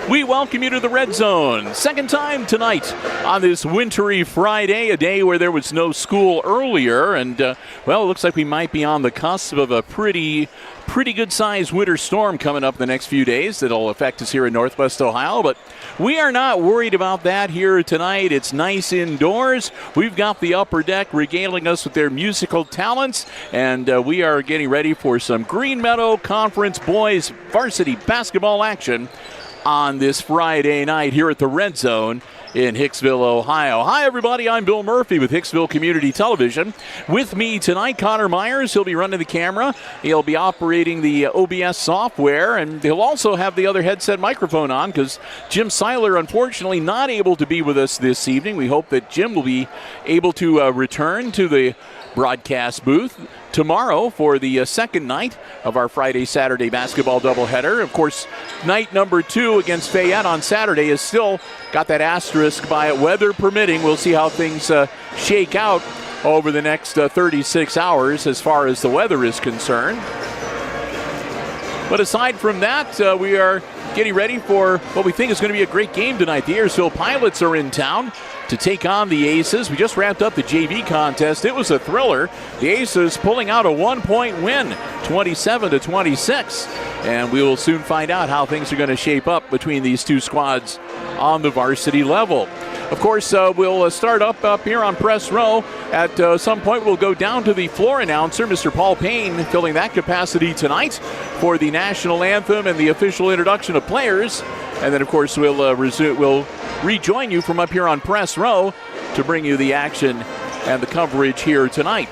We welcome you to the Red Zone. Second time tonight on this wintry Friday, a day where there was no school earlier. And, well, it looks like we might be on the cusp of a pretty good-sized winter storm coming up the next few days that'll affect us here in Northwest Ohio. But we are not worried about that here tonight. It's nice indoors. We've got the upper deck regaling us with their musical talents. And we are getting ready for some Green Meadow Conference Boys Varsity Basketball action on this Friday night here at the Red Zone in Hicksville, Ohio. Hi, everybody. I'm Bill Murphy with Hicksville Community Television. With me tonight, Connor Myers. He'll be running the camera. He'll be operating the OBS software, and he'll also have the other headset microphone on because Jim Seiler, unfortunately, not able to be with us this evening. We hope that Jim will be able to return to the broadcast booth tomorrow for the second night of our Friday-Saturday basketball doubleheader. Of course, night number 2 against Fayette on Saturday is still got that asterisk by it, weather permitting. We'll see how things shake out over the next 36 hours as far as the weather is concerned. But aside from that, we are getting ready for what we think is going to be a great game tonight. The Ayersville Pilots are in town to take on the Aces. We just wrapped up the JV contest. It was a thriller. The Aces pulling out a 1-point win, 27-26. And we will soon find out how things are going to shape up between these two squads on the varsity level. Of course, we'll start up here on press row. At some point, we'll go down to the floor announcer, Mr. Paul Payne, filling that capacity tonight for the national anthem and the official introduction of players. And then, of course, we'll rejoin you from up here on press row to bring you the action and the coverage here tonight.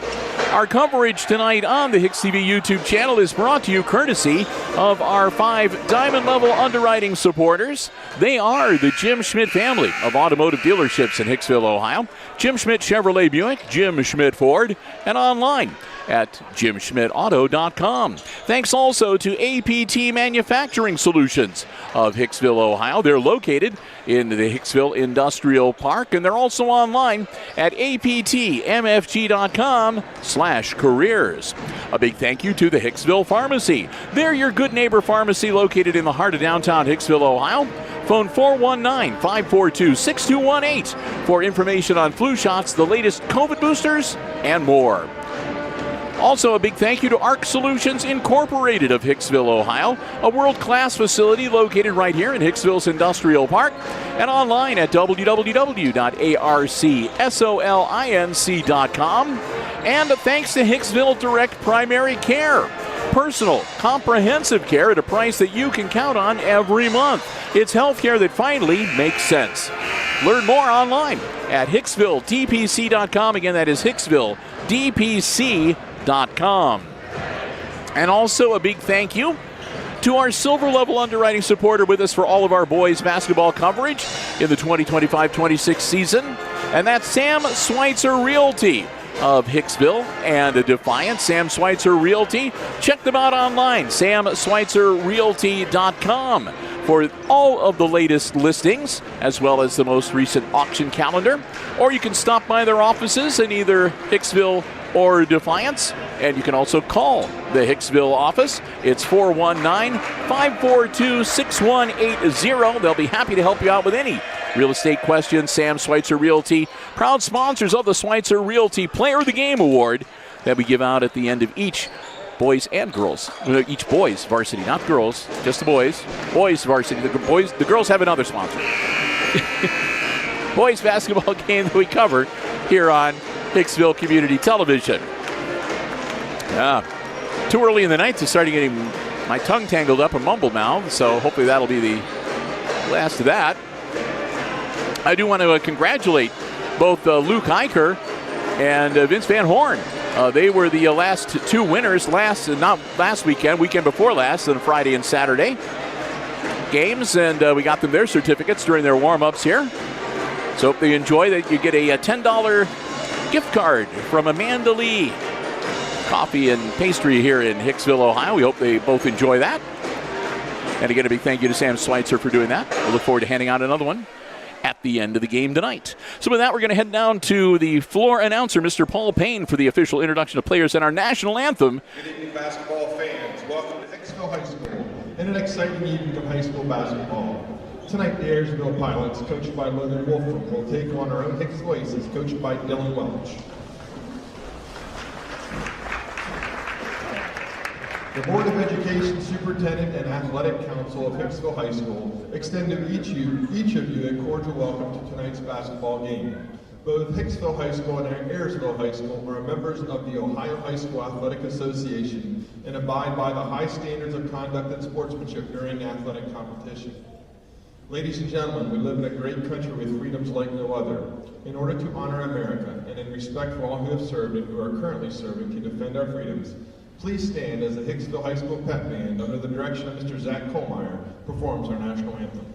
Our coverage tonight on the HIX-TV YouTube channel is brought to you courtesy of our 5 Diamond Level underwriting supporters. They are the Jim Schmidt family of automotive dealerships in Hicksville, Ohio. Jim Schmidt Chevrolet Buick, Jim Schmidt Ford, and online at jimschmidtauto.com. Thanks also to APT Manufacturing Solutions of Hicksville, Ohio. They're located in the Hicksville Industrial Park, and they're also online at aptmfg.com/careers. A big thank you to the Hicksville Pharmacy. They're your good neighbor pharmacy located in the heart of downtown Hicksville, Ohio. Phone 419-542-6218 for information on flu shots, the latest COVID boosters, and more. Also, a big thank you to ARC Solutions Incorporated of Hicksville, Ohio, a world-class facility located right here in Hicksville's Industrial Park and online at www.arcsolinc.com. And thanks to Hicksville Direct Primary Care. Personal, comprehensive care at a price that you can count on every month. It's healthcare that finally makes sense. Learn more online at HicksvilleDPC.com. Again, that is HicksvilleDPC.com. And also a big thank you to our silver level underwriting supporter with us for all of our boys basketball coverage in the 2025-26 season, and that's Sam Schweitzer Realty of Hicksville and Defiance. Sam Schweitzer Realty. Check them out online, samschweitzerrealty.com, for all of the latest listings as well as the most recent auction calendar. Or you can stop by their offices in either Hicksville or Defiance, and you can also call the Hicksville office. It's 419-542-6180. They'll be happy to help you out with any real estate questions. Sam Schweitzer Realty, proud sponsors of the Schweitzer Realty Player of the Game Award that we give out at the end of each boys and girls, each boys varsity, not girls, just the boys varsity. The girls have another sponsor. Boys basketball game that we cover here on Hicksville Community Television. Too early in the night to start getting my tongue tangled up and mumble mouth, so hopefully that'll be the last of that. I do want to congratulate both Luke Eicher and Vince Van Horn. They were the last 2 winners, not last weekend before last, on Friday and Saturday games, and we got them their certificates during their warm-ups here. So hope they enjoy that. You get a $10 gift card from Amanda Lee Coffee and Pastry here in Hicksville, Ohio. We hope they both enjoy that. And again, a big thank you to Sam Schweitzer for doing that. We'll look forward to handing out another one at the end of the game tonight. So with that, we're going to head down to the floor announcer, Mr. Paul Payne, for the official introduction of players and our national anthem. Good evening, basketball fans. Welcome to Hicksville High School and an exciting evening of high school basketball. Tonight, the Ayersville Pilots, coached by Logan Wolfram, will take on our own Hicksville Aces, coached by Dylan Welch. The Board of Education Superintendent and Athletic Council of Hicksville High School extend to each of you a cordial welcome to tonight's basketball game. Both Hicksville High School and Ayersville High School are members of the Ohio High School Athletic Association and abide by the high standards of conduct and sportsmanship during athletic competition. Ladies and gentlemen, we live in a great country with freedoms like no other. In order to honor America and in respect for all who have served and who are currently serving to defend our freedoms, please stand as the Hicksville High School Pep Band, under the direction of Mr. Zach Kohlmeyer, performs our national anthem.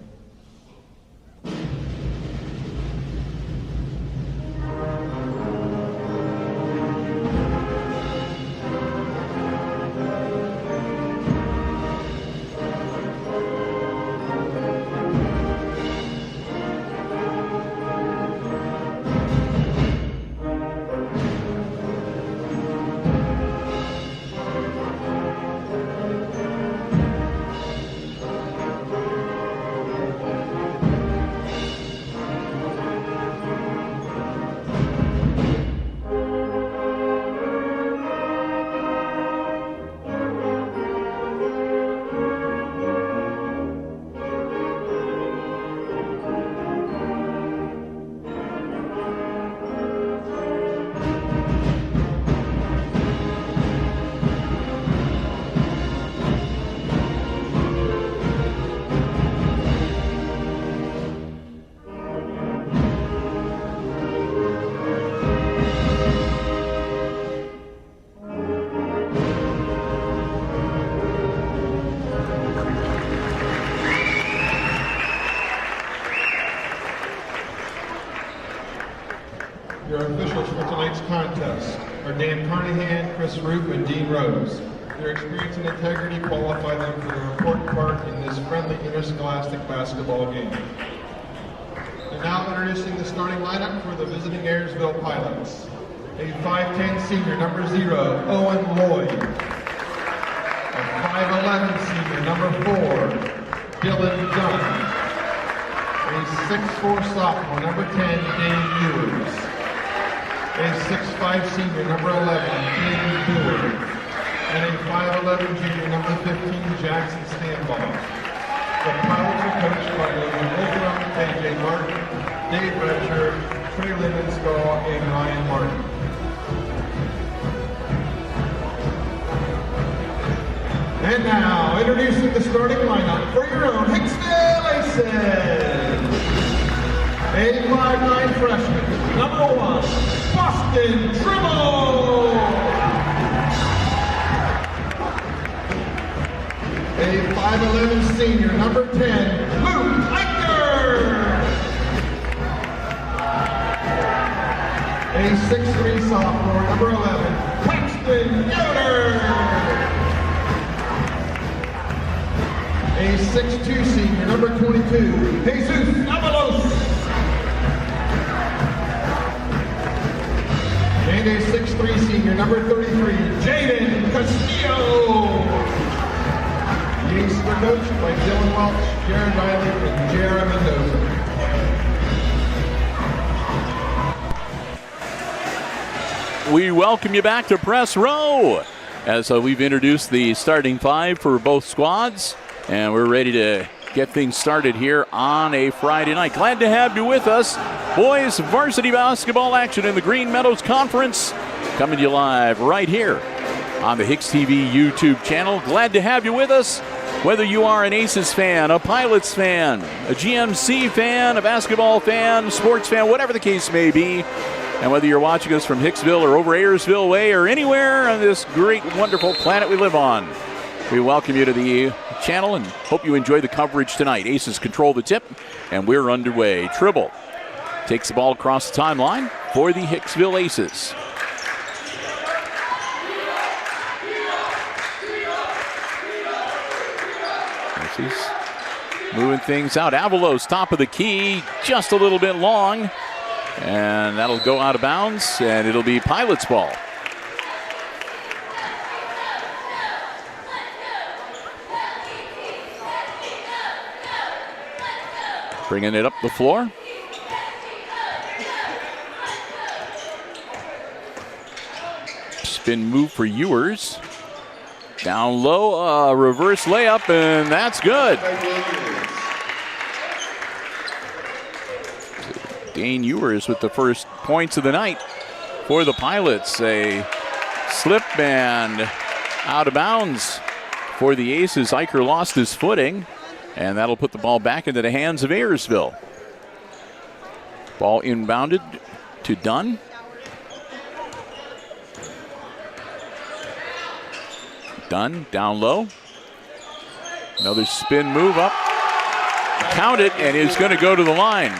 Your officials for tonight's contest are Dan Carnahan, Chris Roop, and Dean Rose. Their experience and integrity qualify them for their important part in this friendly interscholastic basketball game. And now introducing the starting lineup for the visiting Ayersville Pilots. A 5'10 senior, number 0, Owen Lloyd. A 5'11 senior, number 4, Dylan Dunn. A 6'4 sophomore, number 10, Dane Ewers. A 6'5 senior, number 11, Katie Dewar. And a 5'11 junior, number 15, Jackson Stanbaugh. The Pilots are coached by Logan Wolfram, KJ Martin, Dave Retcher, Trey Lindenskall, and Ryan Martin. And now, introducing the starting lineup for your own Hicksville Aces. A 5'9 freshman, number 1, Boston Trimble. A 5'11 senior, number 10, Luke Eichner. A 6'3 sophomore, number 11, Paxton Yoder. A 6'2 senior, number 22, Jesus Avalos. And a 6'3 senior, number 33, Jaden Castillo. The Aces are coached by Dylan Welch, Jared Riley, and Jared Mendoza. We welcome you back to Press Row as we've introduced the starting 5 for both squads, and we're ready to get things started here on a Friday night. Glad to have you with us. Boys Varsity Basketball action in the Green Meadows Conference, coming to you live right here on the HIX-TV YouTube channel. Glad to have you with us, whether you are an Aces fan, a Pilots fan, a GMC fan, a basketball fan, sports fan, whatever the case may be, and whether you're watching us from Hicksville or over Ayersville way or anywhere on this great, wonderful planet we live on. We welcome you to the channel and hope you enjoy the coverage tonight. Aces control the tip, and we're underway. Tribble takes the ball across the timeline for the Hicksville Aces. Aces moving things out. Avalos, top of the key, just a little bit long, and that'll go out of bounds, and it'll be Pilots ball. Bringing it up the floor. Spin move for Ewers. Down low, reverse layup, and that's good. Dane Ewers with the first points of the night for the Pilots. A slip and out of bounds for the Aces. Eicher lost his footing, and that'll put the ball back into the hands of Ayersville. Ball inbounded to Dunn. Dunn down low. Another spin move up. Count it, and it's going to go to the line.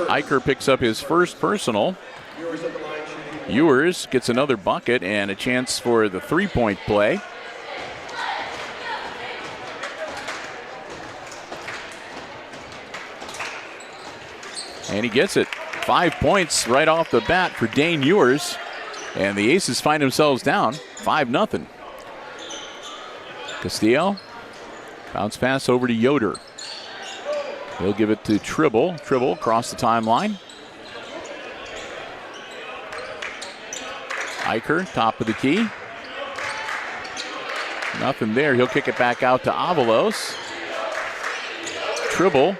Eicher picks up his first personal. Ewers gets another bucket and a chance for the three-point play. And he gets it. 5 points right off the bat for Dane Ewers. And the Aces find themselves down 5-0. Castillo. Bounce pass over to Yoder. He'll give it to Tribble. Tribble across the timeline. Eicher, top of the key. Nothing there. He'll kick it back out to Avalos. Tribble.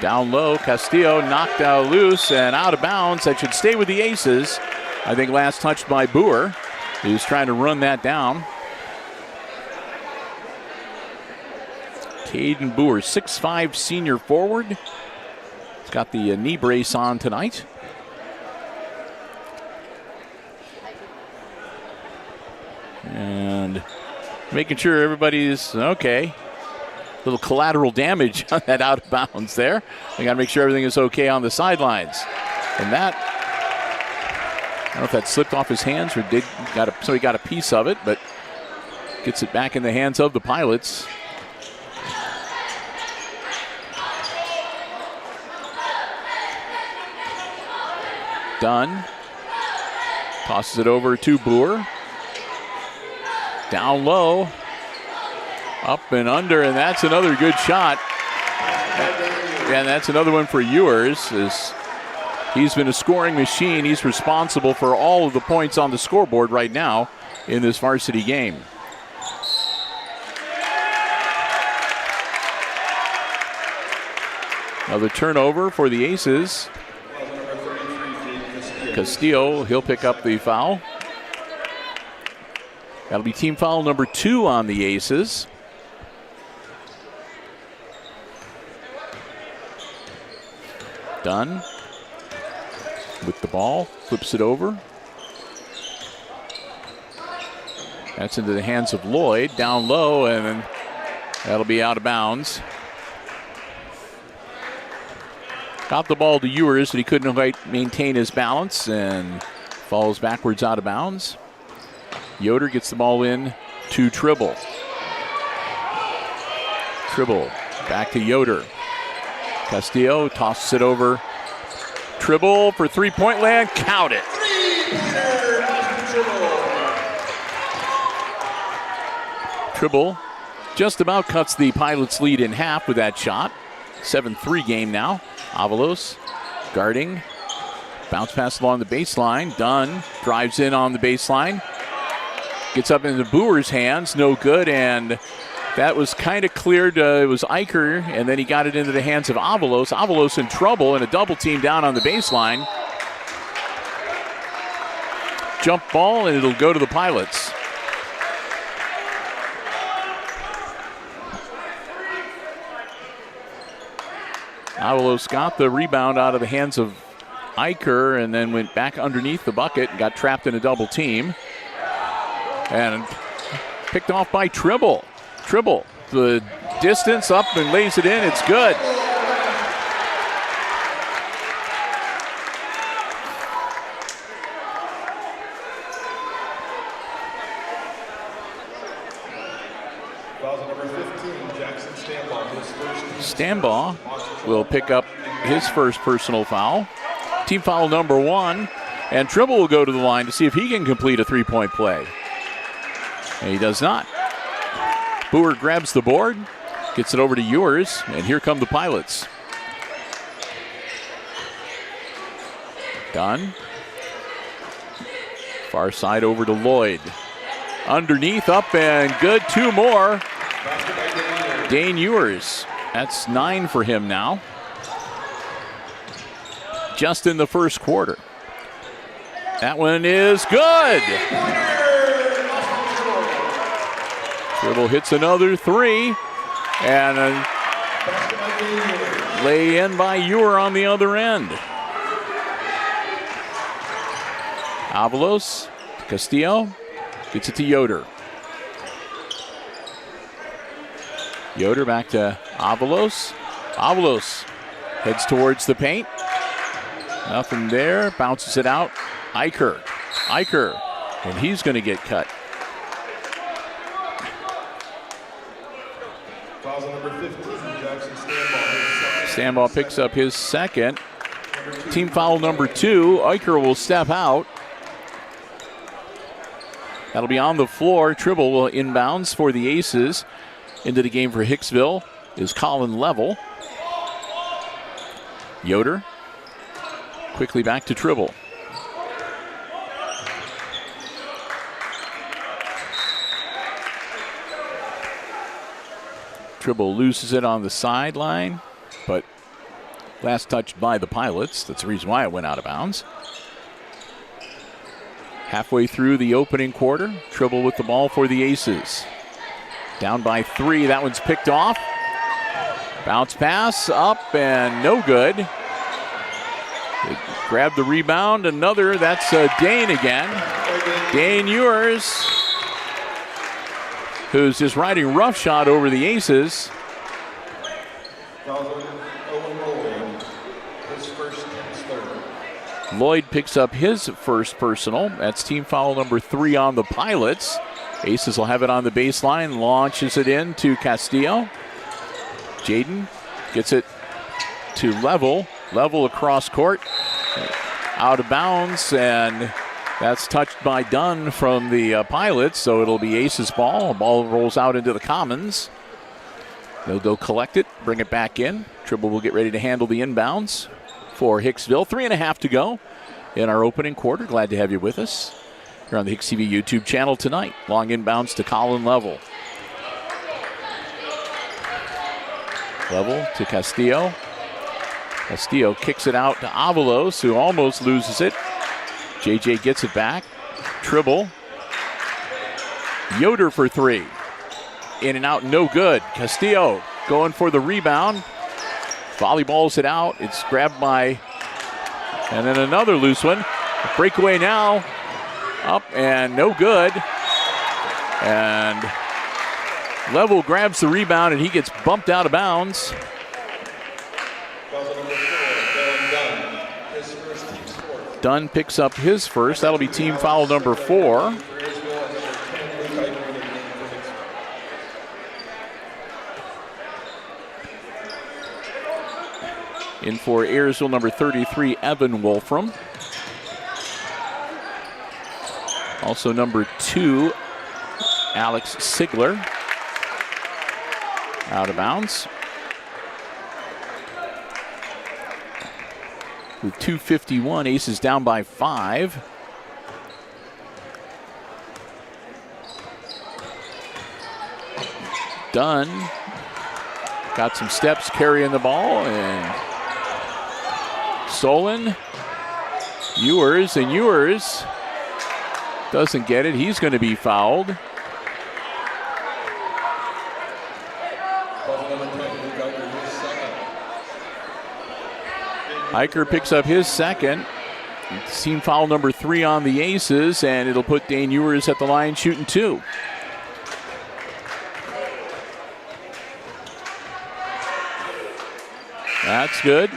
Down low. Castillo knocked out loose and out of bounds. That should stay with the Aces. I think last touched by Boer. He was trying to run that down. Caden Boer, 6'5" senior forward. He's got the knee brace on tonight. And making sure everybody's okay. Little collateral damage on that out of bounds there. They got to make sure everything is okay on the sidelines. And that, I don't know if that slipped off his hands or somebody got a piece of it, but gets it back in the hands of the Pilots. Dunn tosses it over to Boer. Down low. Up and under, and that's another good shot. And that's another one for Ewers. He's been a scoring machine. He's responsible for all of the points on the scoreboard right now in this varsity game. Another turnover for the Aces. Castillo, he'll pick up the foul. That'll be team foul number 2 on the Aces. Dunn with the ball, flips it over. That's into the hands of Lloyd, down low, and then that'll be out of bounds. Got the ball to Ewers, but he couldn't quite maintain his balance and falls backwards out of bounds. Yoder gets the ball in to Tribble. Tribble back to Yoder. Castillo tosses it over. Tribble for three-point land. Count it. Tribble just about cuts the Pilots' lead in half with that shot. 7-3 game now. Avalos guarding. Bounce pass along the baseline. Dunn drives in on the baseline. Gets up into Boer's hands. No good. And that was kind of cleared. It was Eicher. And then he got it into the hands of Avalos. Avalos in trouble and a double team down on the baseline. Jump ball, and it'll go to the Pilots. Avalos got the rebound out of the hands of Eicher and then went back underneath the bucket and got trapped in a double team. And picked off by Tribble. Tribble, the distance up and lays it in. It's good. Stambaugh will pick up his first personal foul. Team foul number 1. And Tribble will go to the line to see if he can complete a three-point play. And he does not. Boer grabs the board, gets it over to Ewers, and here come the Pilots. Dunn. Far side over to Lloyd. Underneath, up and good. 2 more. Dane Ewers. That's 9 for him now. Just in the first quarter. That one is good. Dribble hits another 3. And a lay in by Ewer on the other end. Avalos, Castillo, gets it to Yoder. Yoder back to Avalos. Avalos heads towards the paint. Nothing there, bounces it out. Eicher, and he's going to get cut. Foul number 15, Jackson Stanball. Stanball picks up his second. Team foul number 2. Eicher will step out. That'll be on the floor. Tribble will inbounds for the Aces. Into the game for Hicksville is Colin Level. Yoder quickly back to Tribble. Tribble loses it on the sideline, but last touched by the Pilots. That's the reason why it went out of bounds. Halfway through the opening quarter, Tribble with the ball for the Aces. Down by 3, that one's picked off. Bounce pass up and no good. They grab the rebound, another, that's Dane again. Dane Ewers, who's just riding roughshod over the Aces. Lloyd picks up his first personal. That's team foul number 3 on the Pilots. Aces will have it on the baseline, launches it in to Castillo. Jaden gets it to Level. Level across court, out of bounds, and that's touched by Dunn from the Pilots, so it'll be Aces ball. The ball rolls out into the Commons. They'll go collect it, bring it back in. Tribble will get ready to handle the inbounds for Hicksville. 3.5 to go in our opening quarter. Glad to have you with us here on the HIX-TV YouTube channel tonight. Long inbounds to Colin Level. Level to Castillo. Castillo kicks it out to Avalos, who almost loses it. JJ gets it back. Tribble. Yoder for 3. In and out, no good. Castillo going for the rebound. Volleyballs it out. It's grabbed by, and then another loose one. Breakaway now. Up and no good. And Level grabs the rebound and he gets bumped out of bounds. Dunn picks up his first. That'll be team foul number 4. In for Ayersville, number 33, Evan Wolfram. Also number 2, Alex Sigler. Out of bounds. With 2:51, Aces down by 5. Dunn got some steps carrying the ball, and Solon, Ewers, and Ewers doesn't get it. He's going to be fouled. Eicher picks up his second. Team foul number 3 on the Aces, and it'll put Dane Ewers at the line shooting 2. That's good.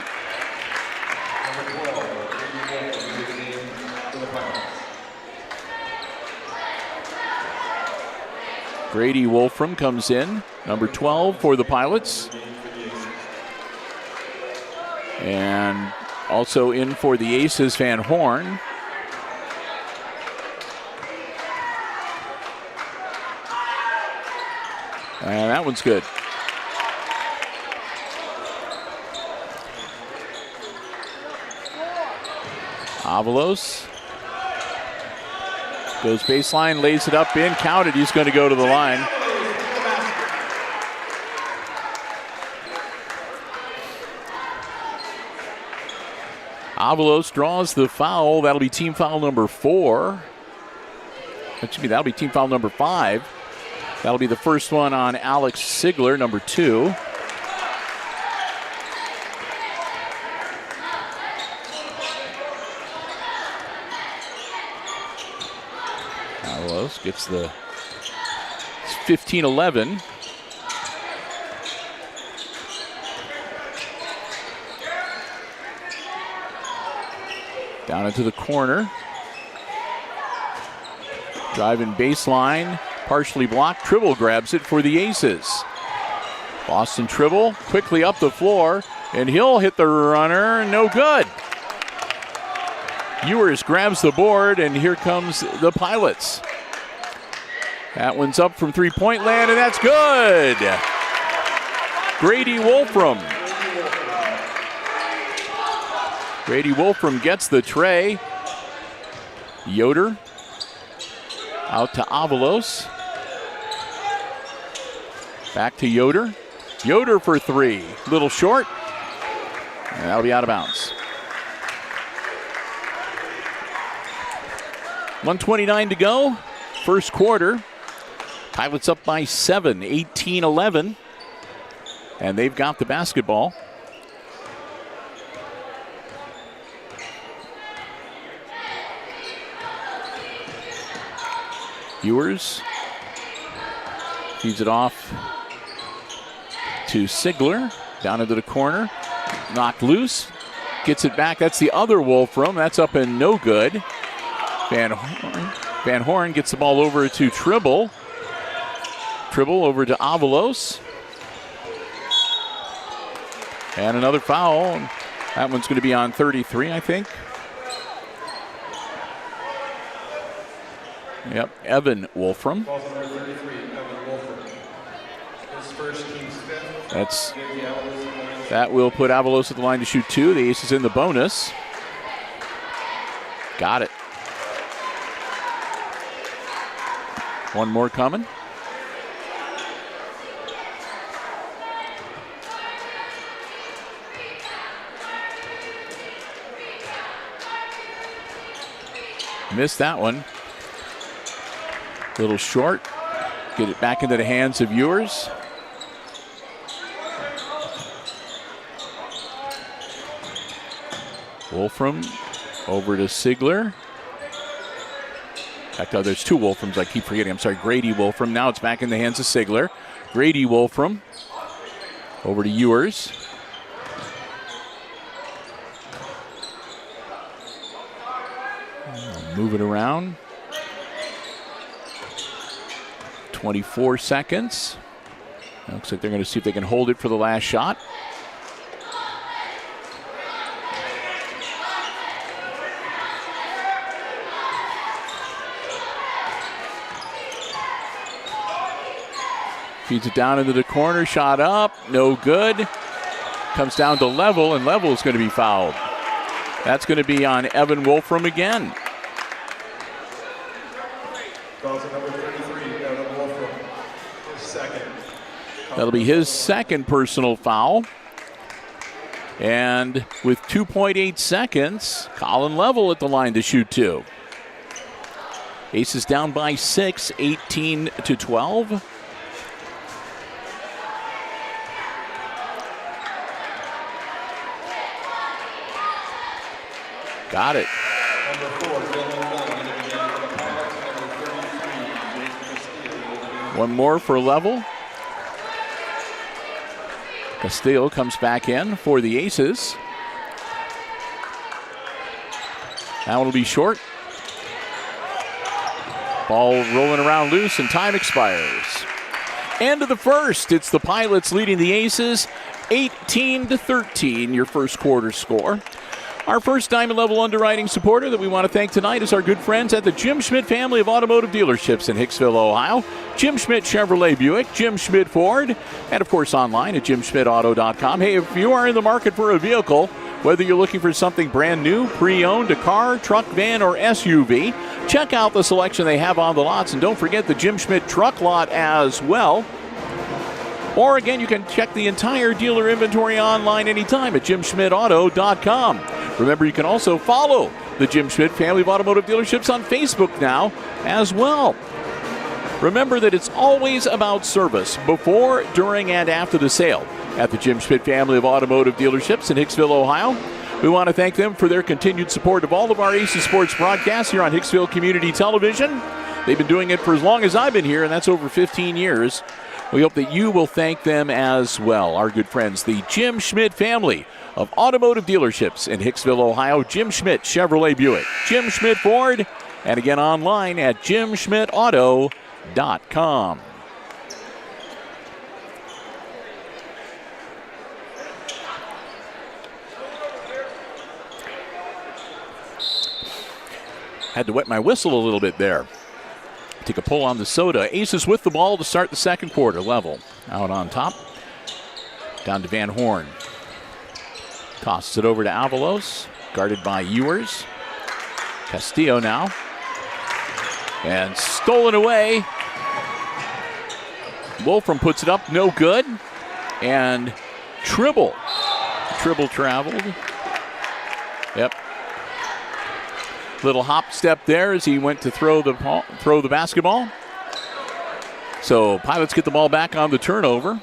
Grady Wolfram comes in, number 12 for the Pilots. And also in for the Aces, Van Horn. And that one's good. Avalos goes baseline, lays it up in, counted. He's going to go to the line. Avalos draws the foul. That'll be team foul number 4. That'll be team foul number 5. That'll be the first one on Alex Sigler, number 2. Avalos gets the 15-11. Down into the corner. Driving baseline, partially blocked. Tribble grabs it for the Aces. Boston Tribble quickly up the floor, and he'll hit the runner. No good. Ewers grabs the board, and here comes the Pilots. That one's up from three-point land, and that's good. Grady Wolfram. Grady Wolfram gets the tray. Yoder out to Avalos. Back to Yoder. Yoder for 3. Little short. And that'll be out of bounds. 1:29 to go. First quarter. Pilots up by 7, 18-11. And they've got the basketball. Ewers feeds it off to Sigler. Down into the corner. Knocked loose. Gets it back. That's the other Wolfram. That's up and no good. Van Horn gets the ball over to Tribble. Tribble over to Avalos. And another foul. That one's going to be on 33, I think. Yep, Evan Wolfram. That will put Avalos at the line to shoot 2. The Ace is in the bonus. Got it. One more coming. Missed that one. Little short. Get it back into the hands of Ewers. Wolfram over to Sigler. In fact, there's 2 Wolframs. I keep forgetting. I'm sorry, Grady Wolfram. Now it's back in the hands of Sigler. Grady Wolfram over to Ewers. Move it around. 24 seconds. Looks like they're going to see if they can hold it for the last shot. Feeds it down into the corner. Shot up. No good. Comes down to Level, and Level is going to be fouled. That's going to be on Evan Wolfram again. That'll be his second personal foul. And with 2.8 seconds, Colin Level at the line to shoot 2. Aces down by 6, 18-12. Got it. One more for Level. Castillo comes back in for the Aces. That one will be short. Ball rolling around loose and time expires. End of the first. It's the Pilots leading the Aces 18-13, your first quarter score. Our first diamond level underwriting supporter that we want to thank tonight is our good friends at the Jim Schmidt family of automotive dealerships in Hicksville, Ohio. Jim Schmidt Chevrolet Buick, Jim Schmidt Ford, and of course online at jimschmidtauto.com. Hey, if you are in the market for a vehicle, whether you're looking for something brand new, pre-owned, a car, truck, van, or SUV, check out the selection they have on the lots. And don't forget the Jim Schmidt truck lot as well. Or again, you can check the entire dealer inventory online anytime at jimschmidtauto.com. Remember, you can also follow the Jim Schmidt family of automotive dealerships on Facebook now as well. Remember that it's always about service before, during, and after the sale at the Jim Schmidt family of automotive dealerships in Hicksville, Ohio. We want to thank them for their continued support of all of our Aces Sports broadcasts here on Hicksville Community Television. They've been doing it for as long as I've been here, and that's over 15 years. We hope that you will thank them as well. Our good friends, the Jim Schmidt family of automotive dealerships in Hicksville, Ohio. Jim Schmidt Chevrolet Buick, Jim Schmidt Ford, and again online at jimschmidtauto.com. Had to wet my whistle a little bit there. Take a pull on the soda. Aces with the ball to start the second quarter. Level out on top. Down to Van Horn. Tosses it over to Avalos. Guarded by Ewers. Castillo now. And stolen away. Wolfram puts it up. No good. And Tribble. Tribble traveled. Yep. Little hop step there as he went to throw the basketball. So Pilots get the ball back on the turnover.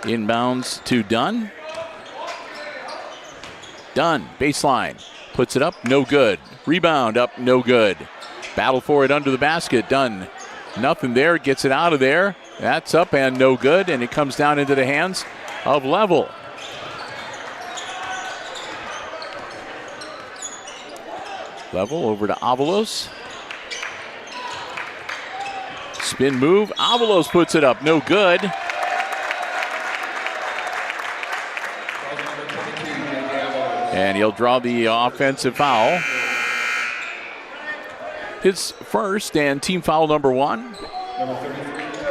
Inbounds to Dunn. Dunn, baseline, puts it up, no good. Rebound up, no good. Battle for it under the basket. Dunn, nothing there, gets it out of there. That's up and no good, and it comes down into the hands of Level. Level over to Avalos. Spin move. Avalos puts it up. No good. And he'll draw the offensive foul. His first and team foul number 1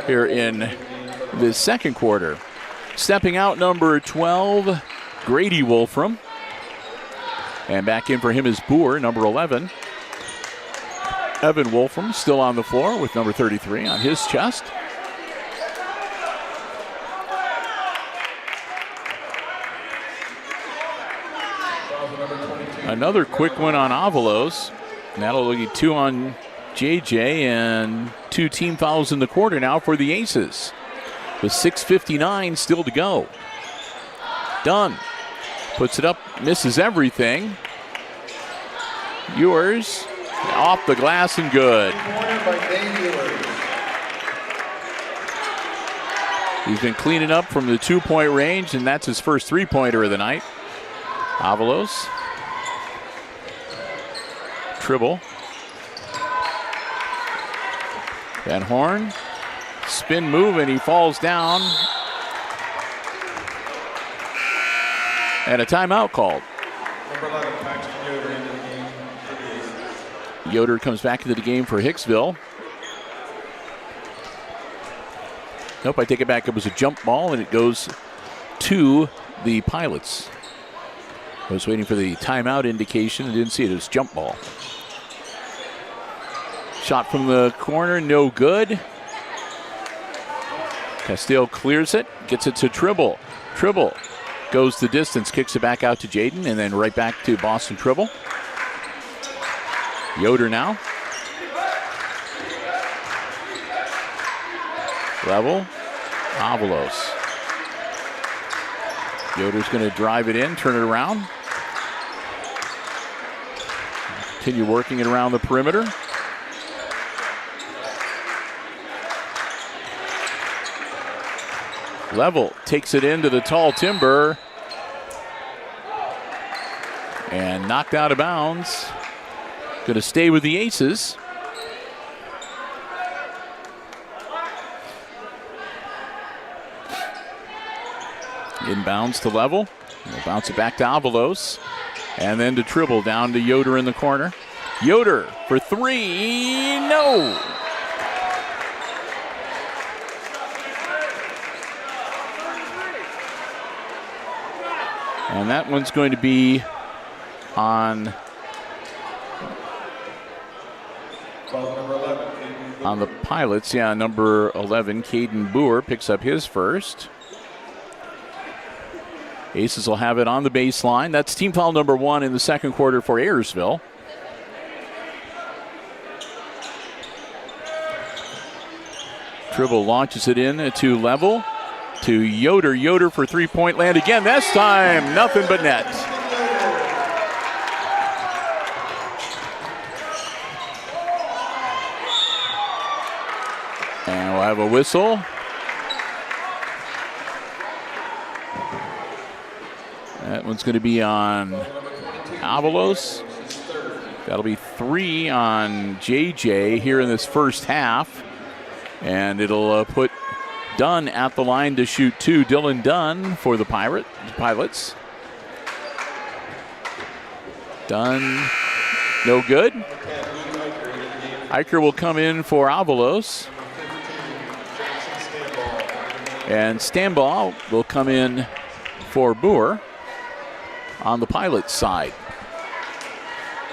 here in the second quarter. Stepping out number 12, Grady Wolfram. And back in for him is Boer, number 11. Evan Wolfram still on the floor with number 33 on his chest. Another quick one on Avalos. And that'll be 2 on JJ and 2 team fouls in the quarter now for the Aces. With 6:59 still to go. Dunn puts it up, misses everything. Ewers off the glass and good. He's been cleaning up from the 2-point range, and that's his first 3-pointer of the night. Avalos. Tribble. Van Horn. Spin move, and he falls down. And a timeout called. Number 11, Paxton Yoder into the game. Yoder comes back into the game for Hicksville. Nope, I take it back. It was a jump ball, and it goes to the Pilots. I was waiting for the timeout indication. I didn't see it. It was jump ball. Shot from the corner, no good. Castillo clears it, gets it to Tribble. Tribble goes the distance, kicks it back out to Jaden, and then right back to Boston Tribble. Yoder now. Level. Avalos. Yoder's going to drive it in, turn it around. Continue working it around the perimeter. Level takes it into the tall timber and knocked out of bounds. Going to stay with the Aces. Inbounds to Level. We'll bounce it back to Avalos. And then to Tribble down to Yoder in the corner. Yoder for three. No. And that one's going to be on the Pilots. Yeah, number 11, Caden Boer, picks up his first. Aces will have it on the baseline. That's team foul number 1 in the second quarter for Ayersville. Tribble launches it in to Level. To Yoder. Yoder for three-point land again. This time, nothing but net. And we'll have a whistle. That one's going to be on Avalos. That'll be 3 on JJ here in this first half. And it'll put Dunn at the line to shoot 2. Dylan Dunn for the Pilots. Dunn, no good. Eicher will come in for Avalos. And Stambaugh will come in for Boer on the Pilots side.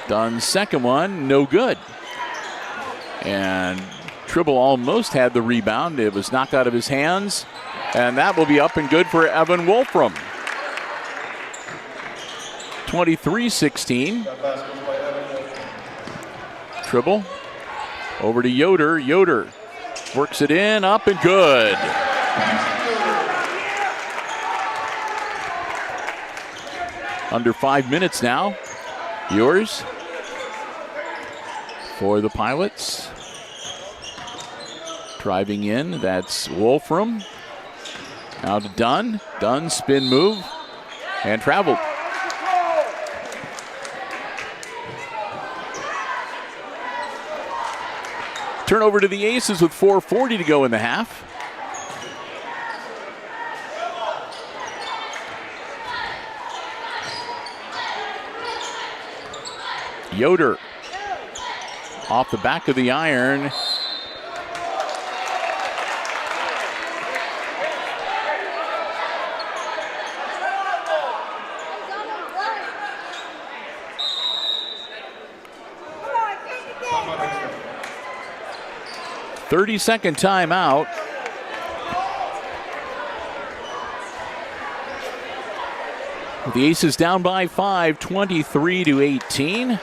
Dunn's second one, no good. And Tribble almost had the rebound. It was knocked out of his hands. And that will be up and good for Evan Wolfram. 23-16. Tribble over to Yoder. Yoder works it in, up and good. Under 5 minutes now. Yours for the Pilots. Driving in, that's Wolfram. Now to Dunn. Dunn, spin move, and traveled. Turnover to the Aces with 4:40 to go in the half. Yoder off the back of the iron. Thirty-second timeout. The Aces down by 5, 23-18.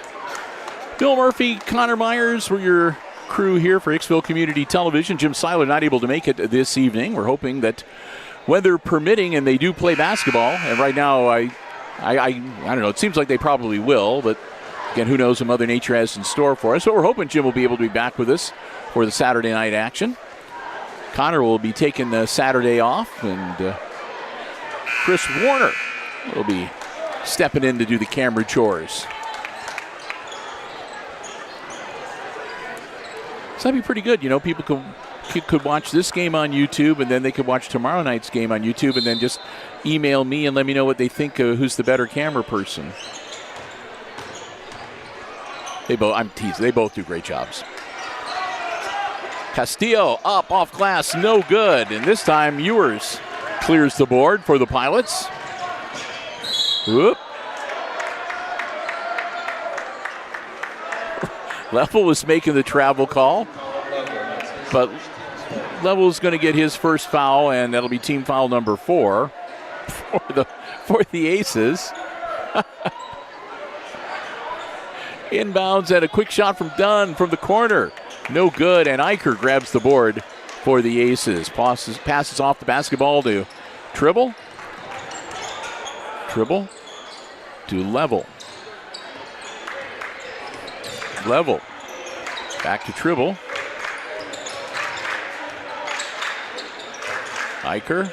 Bill Murphy, Connor Myers were your crew here for Hicksville Community Television. Jim Seiler not able to make it this evening. We're hoping that weather permitting and they do play basketball. And right now, I don't know, it seems like they probably will, but again, who knows what Mother Nature has in store for us. But we're hoping Jim will be able to be back with us for the Saturday night action. Connor will be taking the Saturday off, and Chris Warner will be stepping in to do the camera chores. So that'd be pretty good. You know, people could watch this game on YouTube, and then they could watch tomorrow night's game on YouTube, and then just email me and let me know what they think who's the better camera person. I'm teasing. They both do great jobs. Castillo up off glass, no good. And this time Ewers clears the board for the Pilots. Whoop. Level was making the travel call, but Level's going to get his first foul, and that'll be team foul number 4 for the Aces. Inbounds and a quick shot from Dunn from the corner. No good, and Eicher grabs the board for the Aces. Passes off the basketball to Tribble. Tribble to Level. Level. Back to Tribble. Eicher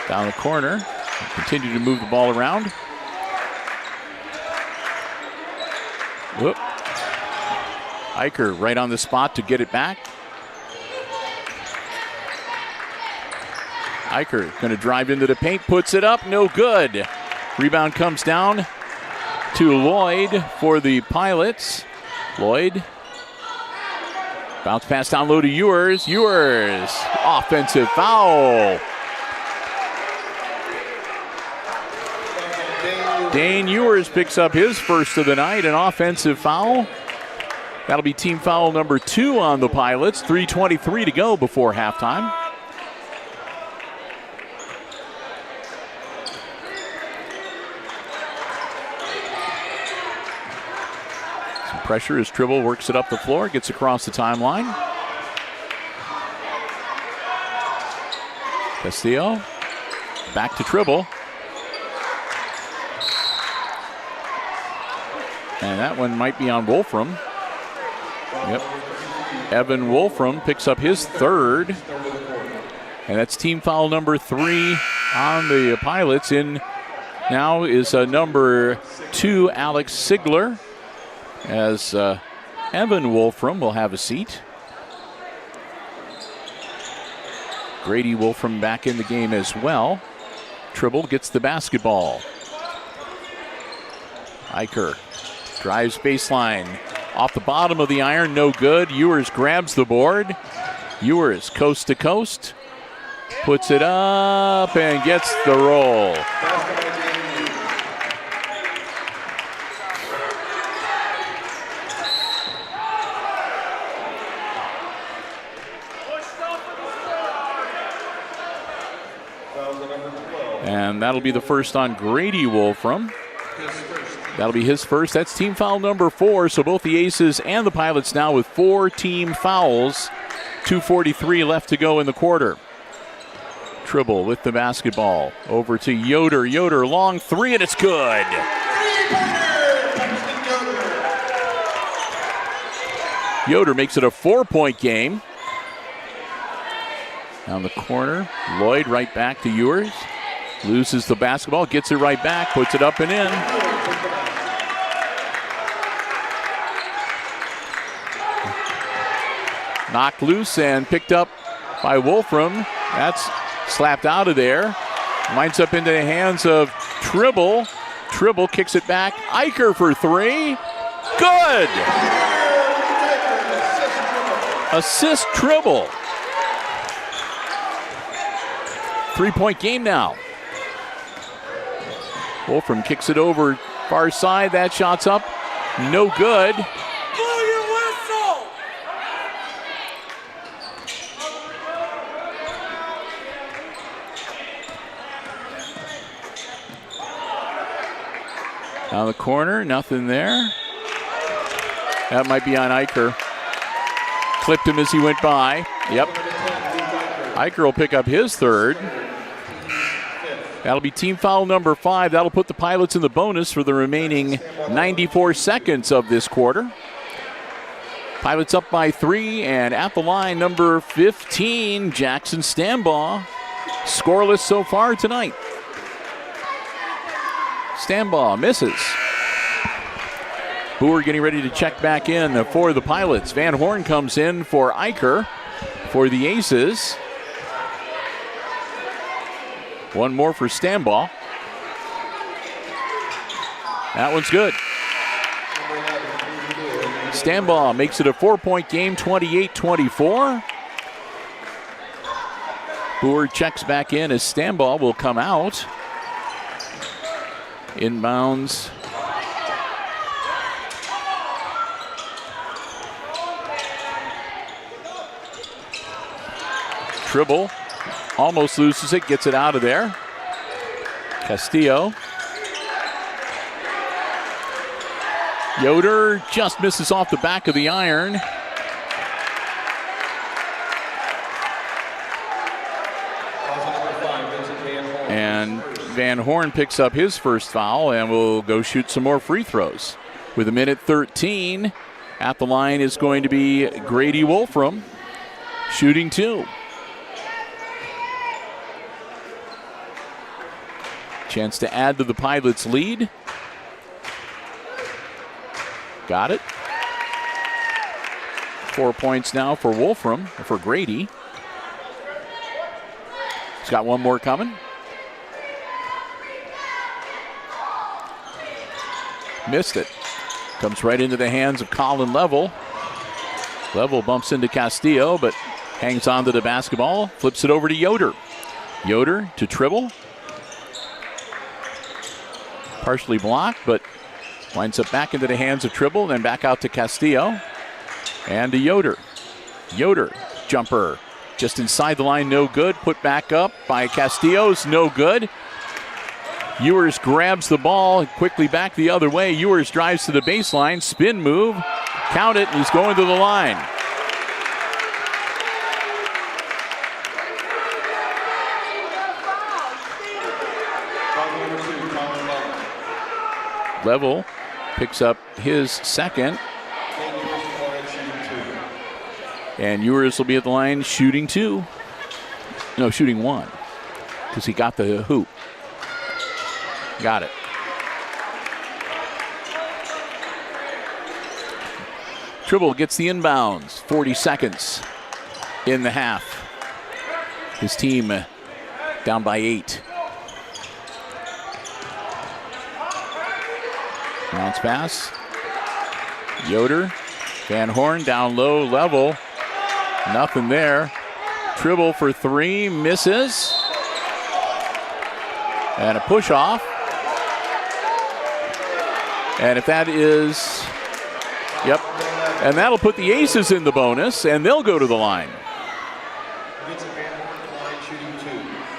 down the corner. Continue to move the ball around. Whoop. Eicher right on the spot to get it back. Eicher going to drive into the paint, puts it up, no good. Rebound comes down to Lloyd for the Pilots. Lloyd. Bounce pass down low to Ewers. Ewers, offensive foul. Dane Ewers picks up his first of the night, an offensive foul. That'll be team foul number 2 on the Pilots. 3:23 to go before halftime. Some pressure as Tribble works it up the floor, gets across the timeline. Castillo, back to Tribble. And that one might be on Wolfram. Yep. Evan Wolfram picks up his third. And that's team foul number 3 on the Pilots. In now is number 2, Alex Sigler, as Evan Wolfram will have a seat. Grady Wolfram back in the game as well. Tribble gets the basketball. Eicher drives baseline. Off the bottom of the iron, no good. Ewers grabs the board. Ewers coast to coast. Puts it up and gets the roll. And that'll be the first on Grady Wolfram. That'll be his first. That's team foul number 4. So both the Aces and the Pilots now with 4 team fouls. 2:43 left to go in the quarter. Tribble with the basketball. Over to Yoder. Yoder, long 3, and it's good. Yoder makes it a 4-point game. Down the corner. Lloyd right back to Ewers. Loses the basketball, gets it right back, puts it up and in. Knocked loose and picked up by Wolfram. That's slapped out of there. Winds up into the hands of Tribble. Tribble kicks it back. Eicher for 3. Good! Assist Tribble. 3-point game now. Wolfram kicks it over far side. That shot's up. No good. Blow your whistle! Down the corner, nothing there. That might be on Eicher. Clipped him as he went by. Yep. Eicher will pick up his third. That'll be team foul number 5. That'll put the Pilots in the bonus for the remaining 94 seconds of this quarter. Pilots up by 3, and at the line, number 15, Jackson Stambaugh. Scoreless so far tonight. Stambaugh misses. Boer getting ready to check back in for the Pilots. Van Horn comes in for Eicher for the Aces. One more for Stambaugh. That one's good. Stambaugh makes it a 4-point game, 28-24. Boer checks back in as Stambaugh will come out. Inbounds. Tribble. Almost loses it, gets it out of there. Castillo. Yoder just misses off the back of the iron. And Van Horn picks up his first foul and will go shoot some more free throws. With 1:13, at the line is going to be Grady Wolfram, shooting 2. Chance to add to the Pilots' lead. Got it. 4 points now for Wolfram, for Grady. He's got one more coming. Missed it. Comes right into the hands of Colin Level. Level bumps into Castillo, but hangs on to the basketball. Flips it over to Yoder. Yoder to Tribble. Partially blocked, but winds up back into the hands of Tribble, then back out to Castillo. And to Yoder. Yoder, jumper. Just inside the line, no good. Put back up by Castillo's, no good. Ewers grabs the ball, quickly back the other way. Ewers drives to the baseline, spin move, count it, and he's going to the line. Level picks up his second. And Ewers will be at the line shooting 2. No, shooting 1. Because he got the hoop. Got it. Tribble gets the inbounds. 40 seconds in the half. His team down by 8. Bounce pass. Yoder. Van Horn down low, Level. Nothing there. Tribble for 3, misses. And a push off. And if that is, yep. And that'll put the Aces in the bonus, and they'll go to the line.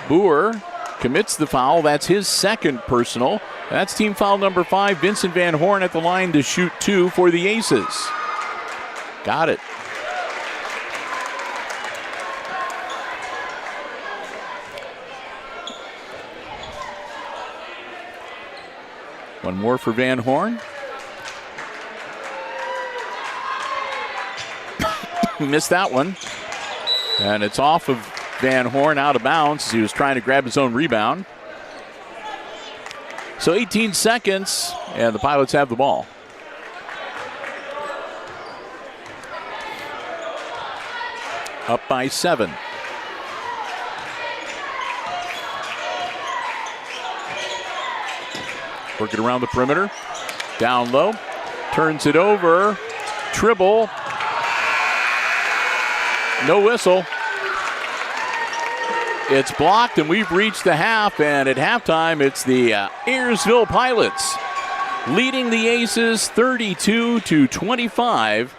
Boer commits the foul. That's his second personal. That's team foul number 5. Vincent Van Horn at the line to shoot 2 for the Aces. Got it. One more for Van Horn. Missed that one. And it's off of Van Horn, out of bounds as he was trying to grab his own rebound. So 18 seconds, and the Pilots have the ball. Up by 7. Working around the perimeter. Down low. Turns it over. Tribble. No whistle. It's blocked, and we've reached the half. And at halftime, it's the Ayersville Pilots leading the Aces 32-25,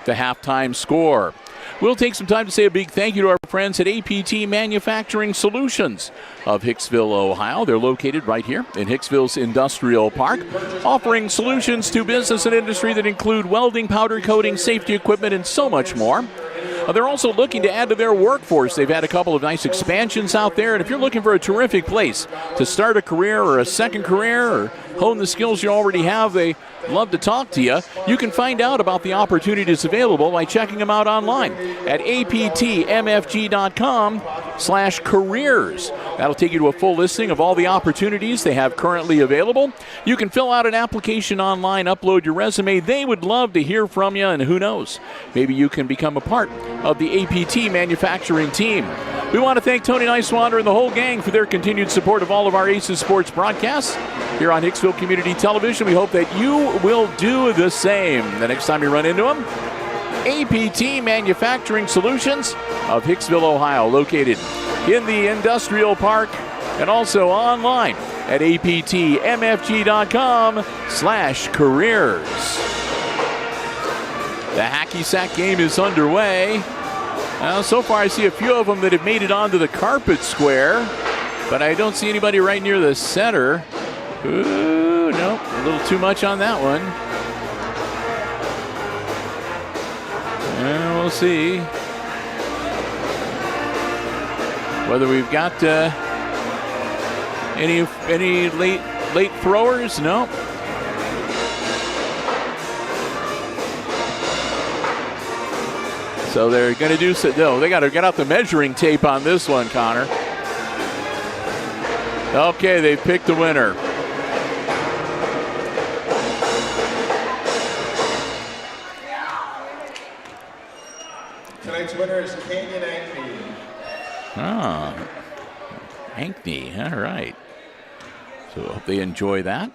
the halftime score. We'll take some time to say a big thank you to our friends at APT Manufacturing Solutions of Hicksville, Ohio. They're located right here in Hicksville's Industrial Park, offering solutions to business and industry that include welding, powder coating, safety equipment, and so much more. They're also looking to add to their workforce. They've had a couple of nice expansions out there, and if you're looking for a terrific place to start a career or a second career or hone the skills you already have, they love to talk to you. You can find out about the opportunities available by checking them out online at aptmfg.com/careers. That'll take you to a full listing of all the opportunities they have currently available. You can fill out an application online, upload your resume. They would love to hear from you, and who knows, maybe you can become a part of the APT manufacturing team. We want to thank Tony Nicewander and the whole gang for their continued support of all of our Aces sports broadcasts here on Hicksville Community Television. We hope that you will do the same the next time you run into them. APT Manufacturing Solutions of Hicksville, Ohio, located in the Industrial Park and also online at aptmfg.com/careers. The hacky sack game is underway. Now, so far I see a few of them that have made it onto the carpet square, but I don't see anybody right near the center. Ooh, no, a little too much on that one. And we'll see whether we've got any late throwers. No. So they're going to do so. No, they got to get out the measuring tape on this one, Connor. Okay, they picked the winner. Tonight's winner is Canyon Acme. Ankney, all right. So hope they enjoy that.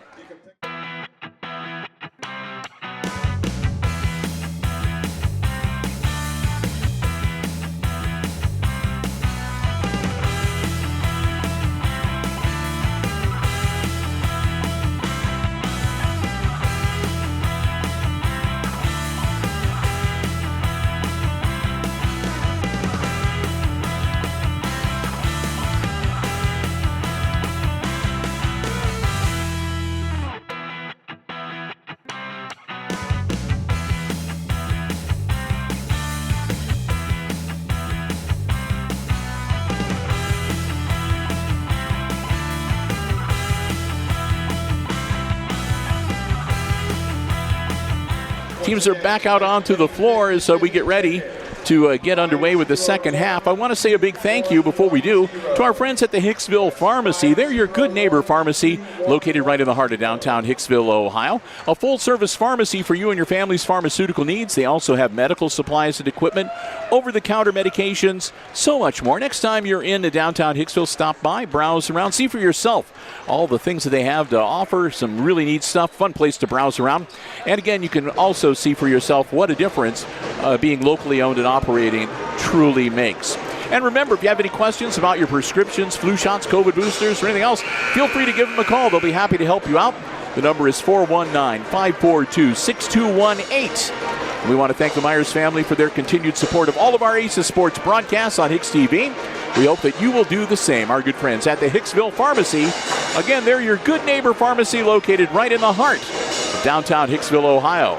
Teams are back out onto the floor as we get ready to get underway with the second half. I want to say a big thank you before we do to our friends at the Hicksville Pharmacy. They're your good neighbor pharmacy located right in the heart of downtown Hicksville, Ohio. A full-service pharmacy for you and your family's pharmaceutical needs. They also have medical supplies and equipment, over-the-counter medications, so much more. Next time you're in downtown Hicksville, stop by, browse around, see for yourself all the things that they have to offer. Some really neat stuff, fun place to browse around. And again, you can also see for yourself what a difference being locally owned and operating truly makes. And remember, if you have any questions about your prescriptions, flu shots, COVID boosters, or anything else, feel free to give them a call. They'll be happy to help you out. The number is 419-542-6218. We want to thank the Myers family for their continued support of all of our Aces Sports broadcasts on HIX-TV. We hope that you will do the same. Our good friends at the Hicksville Pharmacy. Again, they're your good neighbor pharmacy located right in the heart of downtown Hicksville, Ohio.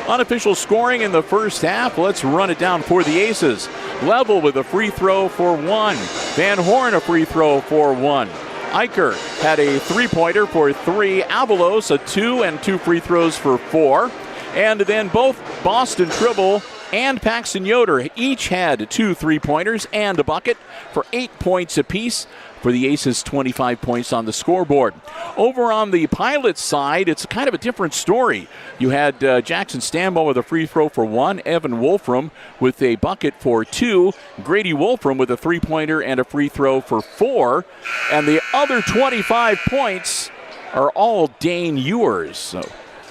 Unofficial scoring in the first half. Let's run it down for the Aces. Level with a free throw for 1. Van Horn a free throw for 1. Eicher had a three-pointer for 3. Avalos a 2 and 2 free throws for 4. And then both Boston Tribble and Paxton Yoder each had 2 3-pointers and a bucket for 8 points apiece. For the Aces, 25 points on the scoreboard. Over on the Pilots side, it's kind of a different story. You had Jackson Stanbaugh with a free throw for 1, Evan Wolfram with a bucket for 2, Grady Wolfram with a 3-pointer and a free throw for 4, and the other 25 points are all Dane Ewers. So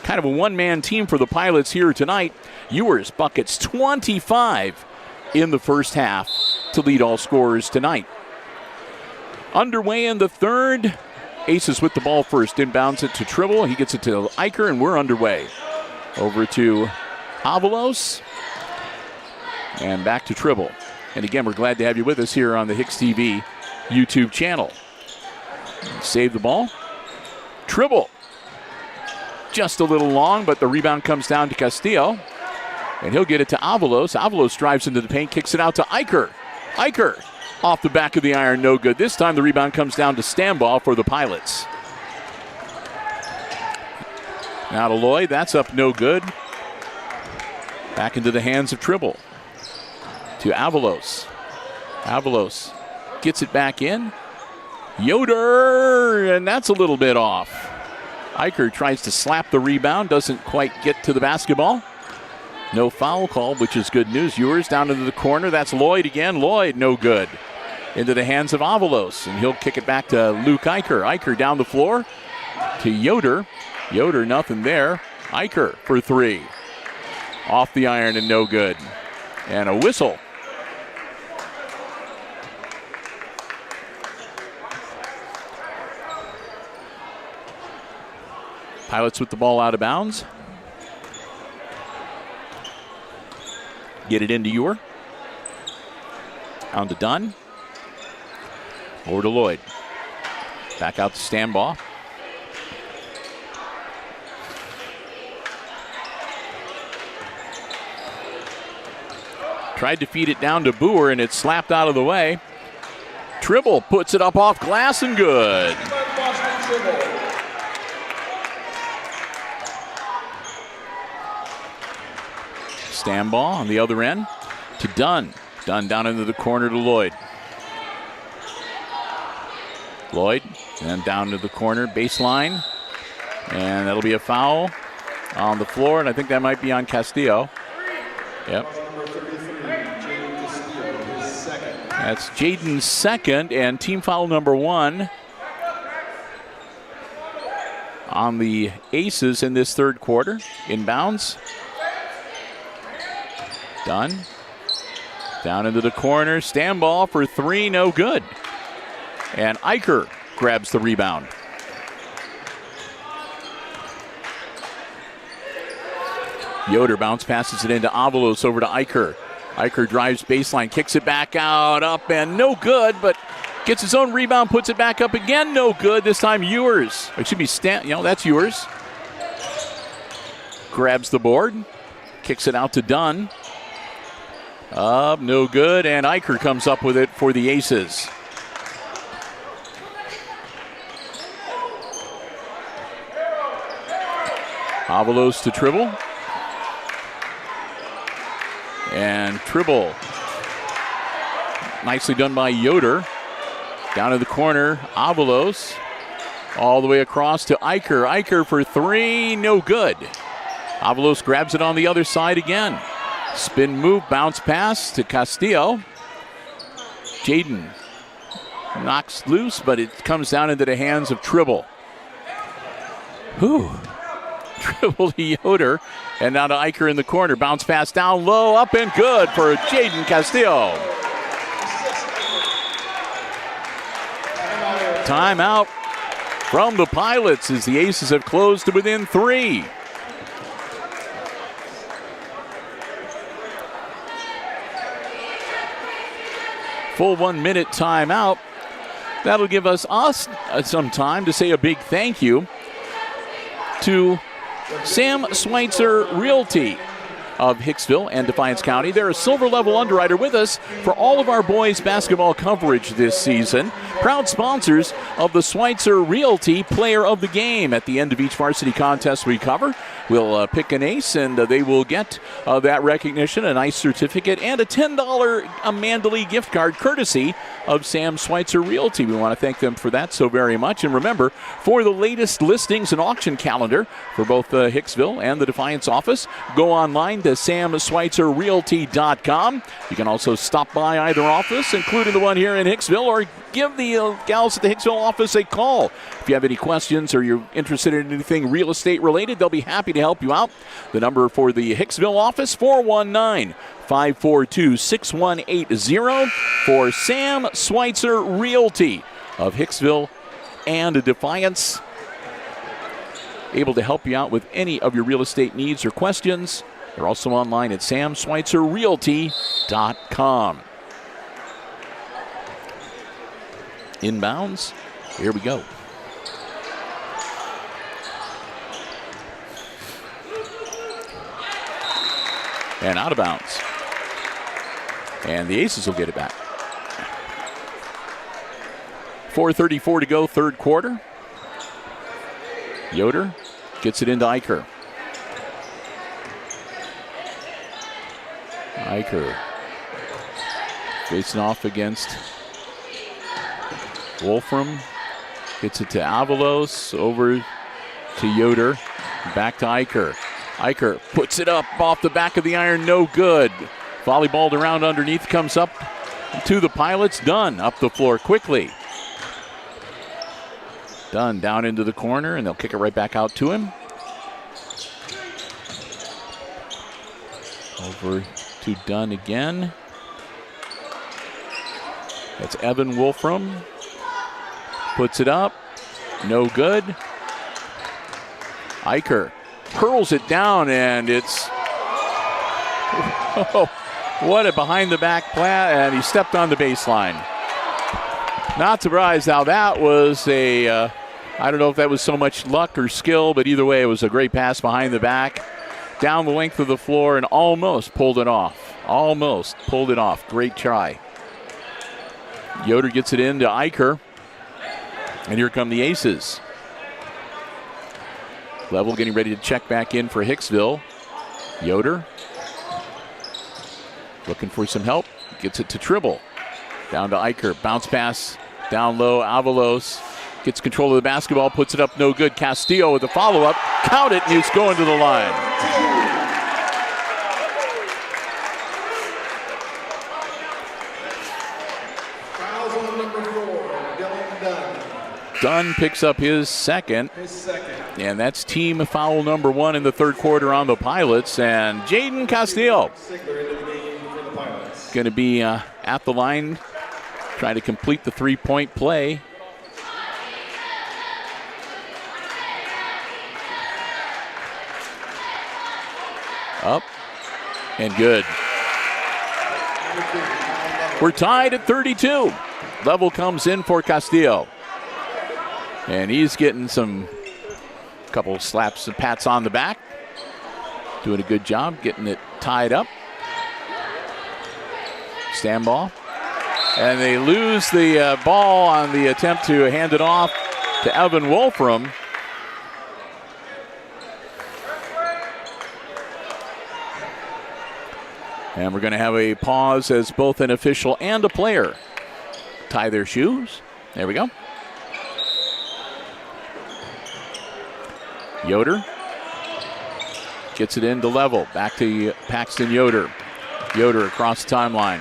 kind of a one-man team for the Pilots here tonight. Ewers buckets 25 in the first half to lead all scorers tonight. Underway in the third. Aces with the ball first. Inbounds it to Tribble. He gets it to Eicher, and we're underway. Over to Avalos. And back to Tribble. And again, we're glad to have you with us here on the HIX-TV YouTube channel. Save the ball. Tribble. Just a little long, but the rebound comes down to Castillo. And he'll get it to Avalos. Avalos drives into the paint, kicks it out to Eicher. Eicher. Off the back of the iron, no good. This time the rebound comes down to Stanbaugh for the Pilots. Now to Lloyd, that's up no good. Back into the hands of Tribble. To Avalos. Avalos gets it back in. Yoder, and that's a little bit off. Eicher tries to slap the rebound, doesn't quite get to the basketball. No foul call, which is good news. Ewers down into the corner. That's Lloyd again. Lloyd, no good. Into the hands of Avalos, and he'll kick it back to Luke Eicher. Eicher down the floor to Yoder. Yoder, nothing there. Eicher for 3. Off the iron and no good. And a whistle. Pilots with the ball out of bounds. Get it into Ewer. On to Dunn. Over to Lloyd. Back out to Stanbaugh. Tried to feed it down to Boer, and it's slapped out of the way. Tribble puts it up off glass and good. Stanbaugh on the other end to Dunn. Dunn down into the corner to Lloyd. Lloyd, and down to the corner, baseline. And that'll be a foul on the floor, and I think that might be on Castillo. Yep. That's Jaden's second and team foul number 1 on the Aces in this third quarter. Inbounds. Dunn. Down into the corner. Stand ball for 3. No good. And Eicher grabs the rebound. Yoder bounce passes it into Avalos over to Eicher. Eicher drives baseline, kicks it back out, up and no good, but gets his own rebound, puts it back up again, no good. This time Ewers. It should be that's Ewers. Grabs the board, kicks it out to Dunn. Up, no good, and Eicher comes up with it for the Aces. Avalos to Tribble. And Tribble. Nicely done by Yoder. Down in the corner, Avalos. All the way across to Eicher. Eicher for 3, no good. Avalos grabs it on the other side again. Spin move, bounce pass to Castillo. Jaden knocks loose, but it comes down into the hands of Tribble. Tribble to Yoder, and now to Eicher in the corner. Bounce pass down low, up and good for Jaden Castillo. Timeout from the Pilots as the Aces have closed to within 3. Full 1 minute timeout. That'll give us some time to say a big thank you to Sam Schweitzer Realty of Hicksville and Defiance County. They're a silver level underwriter with us for all of our boys basketball coverage this season. Proud sponsors of the Schweitzer Realty Player of the Game. At the end of each varsity contest we cover, we'll pick an ace and they will get that recognition, a nice certificate, and a $10 Mandalay gift card courtesy of Sam Schweitzer Realty. We want to thank them for that so very much. And remember, for the latest listings and auction calendar for both Hicksville and the Defiance office, go online to samschweitzerrealty.com. You can also stop by either office, including the one here in Hicksville, or give the gals at the Hicksville office a call. If you have any questions or you're interested in anything real estate related, they'll be happy to help you out. The number for the Hicksville office, 419-542-6180 for Sam Schweitzer Realty of Hicksville and Defiance. Able to help you out with any of your real estate needs or questions. They're also online at samschweitzerrealty.com. Inbounds. Here we go. And out of bounds. And the Aces will get it back. 4:34 to go, third quarter. Yoder gets it into Eicher. Eicher facing off against Wolfram. Gets it to Avalos, over to Yoder, back to Eicher. Eicher puts it up off the back of the iron, no good. Volleyballed around underneath, comes up to the Pilots. Dunn up the floor quickly. Dunn down into the corner, and they'll kick it right back out to him. Over to Dunn again. That's Evan Wolfram. Puts it up. No good. Eicher hurls it down, and it's... Oh, what a behind-the-back play, and he stepped on the baseline. Not surprised how that was a... I don't know if that was so much luck or skill, but either way, it was a great pass behind the back. Down the length of the floor and almost pulled it off. Almost pulled it off. Great try. Yoder gets it into Eicher. And here come the Aces. Level getting ready to check back in for Hicksville. Yoder looking for some help. Gets it to Tribble. Down to Eicher. Bounce pass down low. Avalos gets control of the basketball. Puts it up. No good. Castillo with a follow-up. Count it, and he's going to the line. Dunn picks up his second. And that's team foul number 1 in the third quarter on the Pilots. And Jaden Castillo going to be at the line, trying to complete the three-point play. Up and good. We're tied at 32. Level comes in for Castillo. And he's getting a couple slaps and pats on the back. Doing a good job getting it tied up. Stand ball. And they lose the ball on the attempt to hand it off to Evan Wolfram. And we're going to have a pause as both an official and a player tie their shoes. There we go. Yoder gets it into Level. Back to Paxton Yoder. Yoder across the timeline.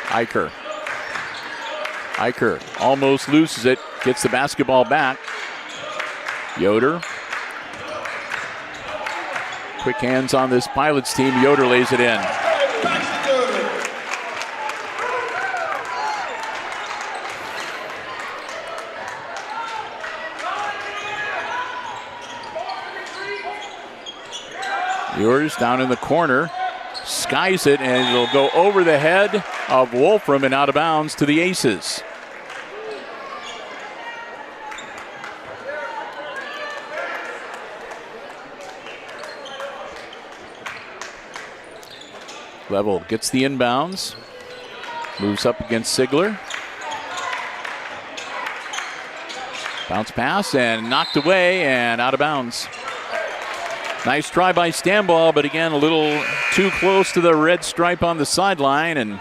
Eicher almost loses it. Gets the basketball back. Yoder. Quick hands on this Pilots team. Yoder lays it in. Ewers down in the corner, skies it, and it'll go over the head of Wolfram and out of bounds to the Aces. Level gets the inbounds, moves up against Sigler. Bounce pass and knocked away and out of bounds. Nice try by Stanball, but again, a little too close to the red stripe on the sideline. And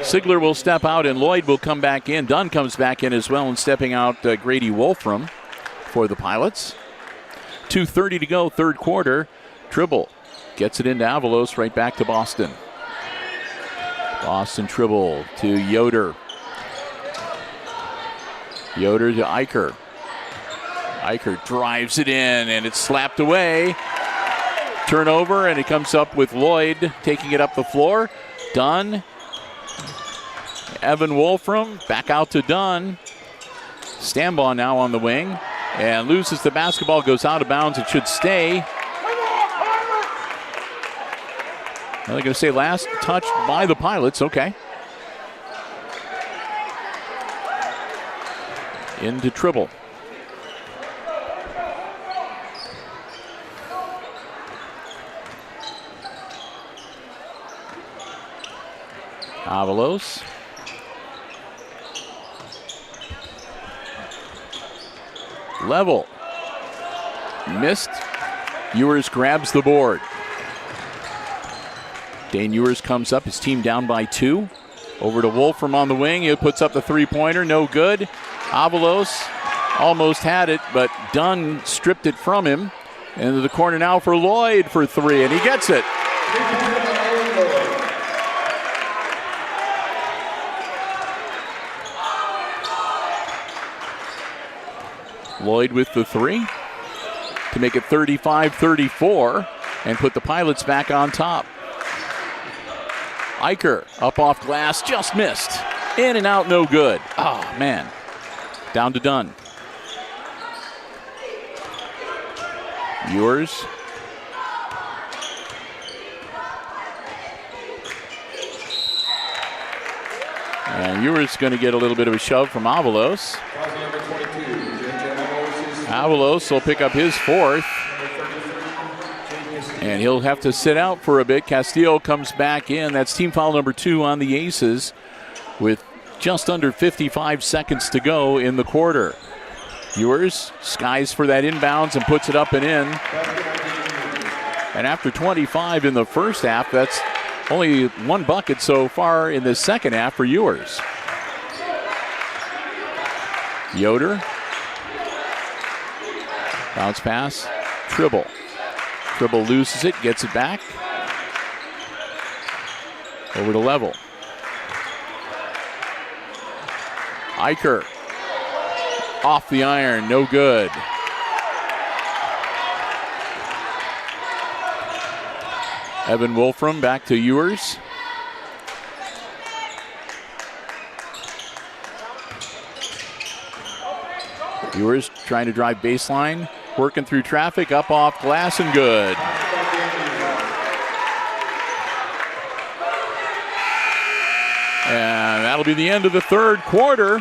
Sigler will step out and Lloyd will come back in. Dunn comes back in as well, and stepping out Grady Wolfram for the Pilots. 2:30 to go, third quarter. Tribble gets it into Avalos, right back to Boston. Boston Tribble to Yoder. Yoder to Eicher. Eicher drives it in, and it's slapped away. Turnover, and it comes up with Lloyd taking it up the floor. Dunn. Evan Wolfram back out to Dunn. Stanbaugh now on the wing, and loses the basketball, goes out of bounds. It should stay. They're going to say last touch by the Pilots. Okay. Into Tribble. Avalos. Level. Missed. Ewers grabs the board. Dane Ewers comes up, his team down by 2. Over to Wolfram on the wing. He puts up the three-pointer, no good. Avalos almost had it, but Dunn stripped it from him. Into the corner now for Lloyd for 3, and he gets it. Lloyd with the 3 to make it 35-34 and put the Pilots back on top. Eicher up off glass, just missed. In and out, no good. Oh, man. Down to Dunn. Ewers. And Ewers going to get a little bit of a shove from Avalos. Avalos will pick up his 4th. And he'll have to sit out for a bit. Castillo comes back in. That's team foul number 2 on the Aces with just under 55 seconds to go in the quarter. Ewers skies for that inbounds and puts it up and in. And after 25 in the first half, that's only 1 bucket so far in the second half for Ewers. Yoder. Bounce pass. Tribble. Tribble loses it, gets it back. Over to Level. Eicher off the iron, no good. Evan Wolfram back to Ewers. Ewers trying to drive baseline, working through traffic, up off glass and good. And that'll be the end of the third quarter.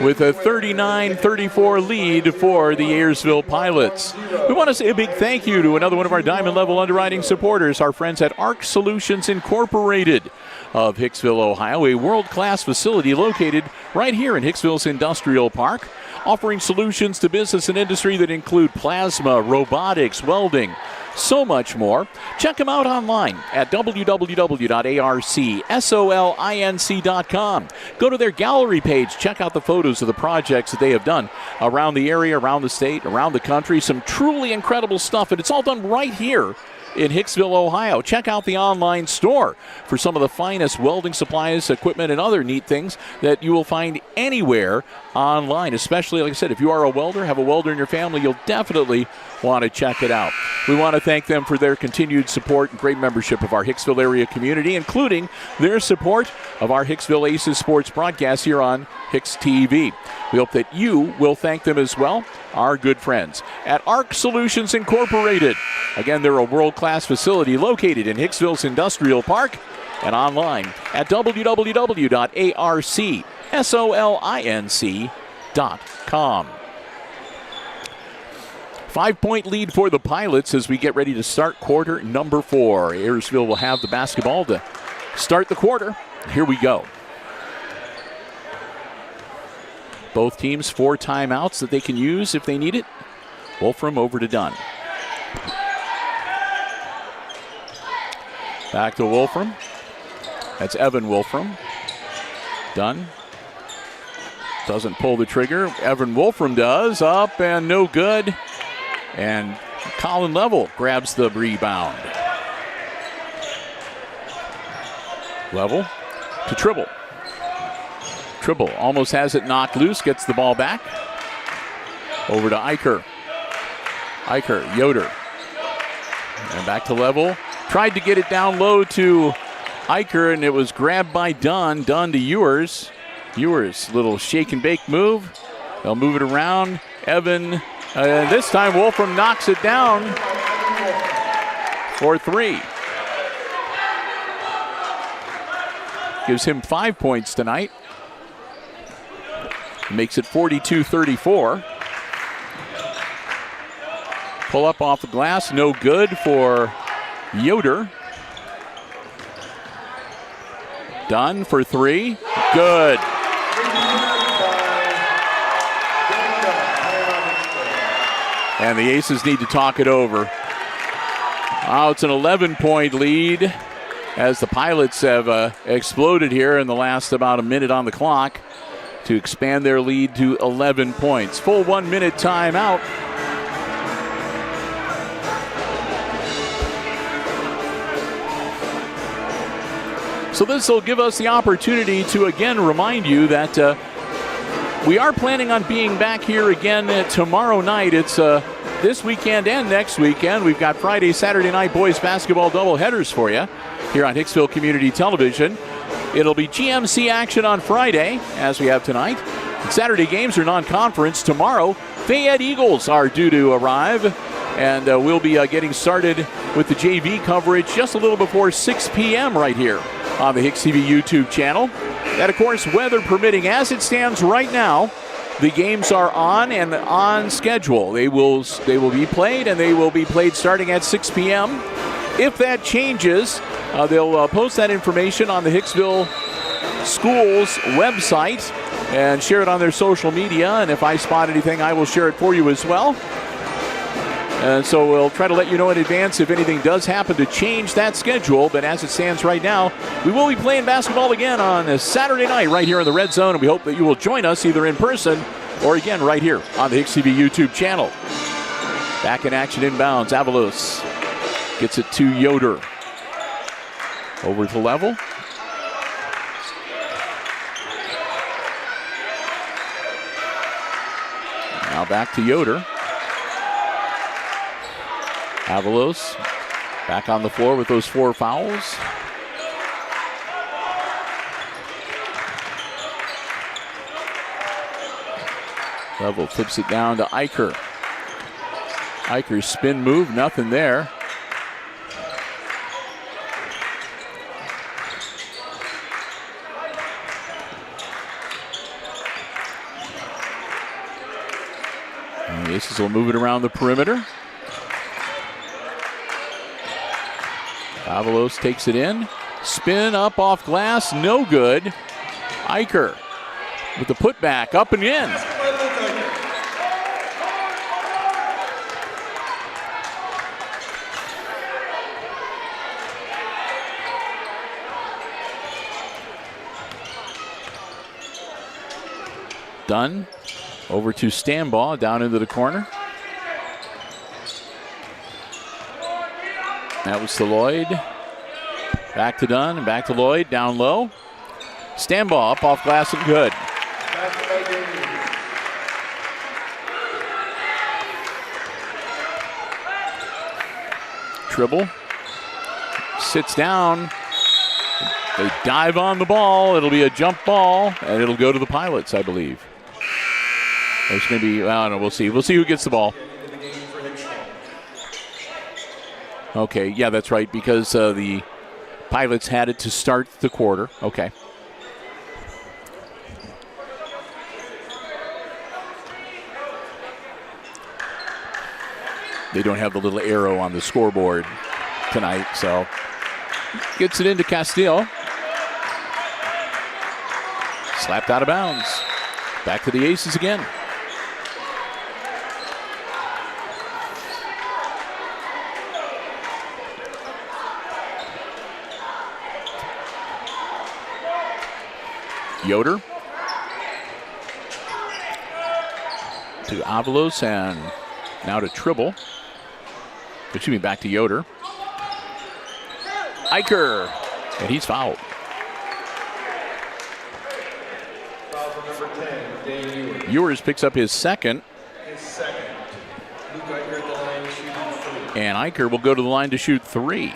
With a 39-34 lead for the Ayersville Pilots. We want to say a big thank you to another one of our Diamond Level underwriting supporters, our friends at ARC Solutions Incorporated of Hicksville, Ohio, a world-class facility located right here in Hicksville's Industrial Park, offering solutions to business and industry that include plasma, robotics, welding, so much more. Check them out online at www.arcsolinc.com. Go to their gallery page. Check out the photos of the projects that they have done around the area, around the state, around the country. Some truly incredible stuff, and it's all done right here in Hicksville, Ohio. Check out the online store for some of the finest welding supplies, equipment, and other neat things that you will find anywhere online. Especially, like I said, if you are a welder, have a welder in your family, you'll definitely want to check it out. We want to thank them for their continued support and great membership of our Hicksville area community, including their support of our Hicksville Aces sports broadcast here on HIX-TV. We hope that you will thank them as well, our good friends at ARC Solutions Incorporated. Again, they're a world-class facility located in Hicksville's Industrial Park and online at www.arcsolinc.com. 5-point lead for the Pilots as we get ready to start quarter number 4. Ayersville will have the basketball to start the quarter. Here we go. Both teams 4 timeouts that they can use if they need it. Wolfram over to Dunn. Back to Wolfram. That's Evan Wolfram. Dunn doesn't pull the trigger. Evan Wolfram does. Up and no good. And Colin Level grabs the rebound. Level to Tribble. Tribble almost has it knocked loose, gets the ball back. Over to Eicher. Eicher, Yoder. And back to Level. Tried to get it down low to Eicher, and it was grabbed by Dunn. Dunn to Ewers. Ewers, little shake and bake move. They'll move it around. Evan, this time Wolfram knocks it down for 3. Gives him 5 points tonight. Makes it 42-34. Pull up off the glass, no good for Yoder. Dunn for 3, good. And the Aces need to talk it over. Oh, it's an 11-point lead as the Pilots have exploded here in the last about a minute on the clock to expand their lead to 11 points. Full 1-minute timeout. So this will give us the opportunity to again remind you that we are planning on being back here again tomorrow night. It's this weekend and next weekend. We've got Friday, Saturday night boys basketball doubleheaders for you here on Hicksville Community Television. It'll be GMC action on Friday, as we have tonight. Saturday games are non-conference. Tomorrow, Fayette Eagles are due to arrive, and we'll be getting started with the JV coverage just a little before 6 p.m. right here on the HIX-TV YouTube channel. And, of course, weather permitting, as it stands right now, the games are on and on schedule. They will be played, and they will be played starting at 6 p.m. If that changes, they'll post that information on the Hicksville Schools website and share it on their social media. And if I spot anything, I will share it for you as well. And so we'll try to let you know in advance if anything does happen to change that schedule. But as it stands right now, we will be playing basketball again on a Saturday night right here in the Red Zone. And we hope that you will join us either in person or again right here on the HIX-TV YouTube channel. Back in action inbounds. Avalos gets it to Yoder. Over to Level. Now back to Yoder. Avalos back on the floor with those 4 fouls. Level flips it down to Eicher. Eicher's spin move, nothing there. And the Aces will move it around the perimeter. Avalos takes it in. Spin up off glass, no good. Eicher with the putback, up and in. Dunn over to Stambaugh, down into the corner. That was to Lloyd. Back to Dunn and back to Lloyd, down low. Stambaugh up off glass and good. Tribble sits down. They dive on the ball. It'll be a jump ball, and it'll go to the Pilots, I believe. There's going to be, I don't know, we'll see. We'll see who gets the ball. Okay, yeah, that's right, because the Pilots had it to start the quarter. Okay. They don't have the little arrow on the scoreboard tonight, so gets it into Castile. Slapped out of bounds. Back to the Aces again. Yoder to Avalos and now to Tribble. Excuse me, back to Yoder. Eicher, and he's fouled. Foul for number 10, Dane Ewers. Ewers picks up his second. Luke Eicher at the line shooting 3. And Eicher will go to the line to shoot 3.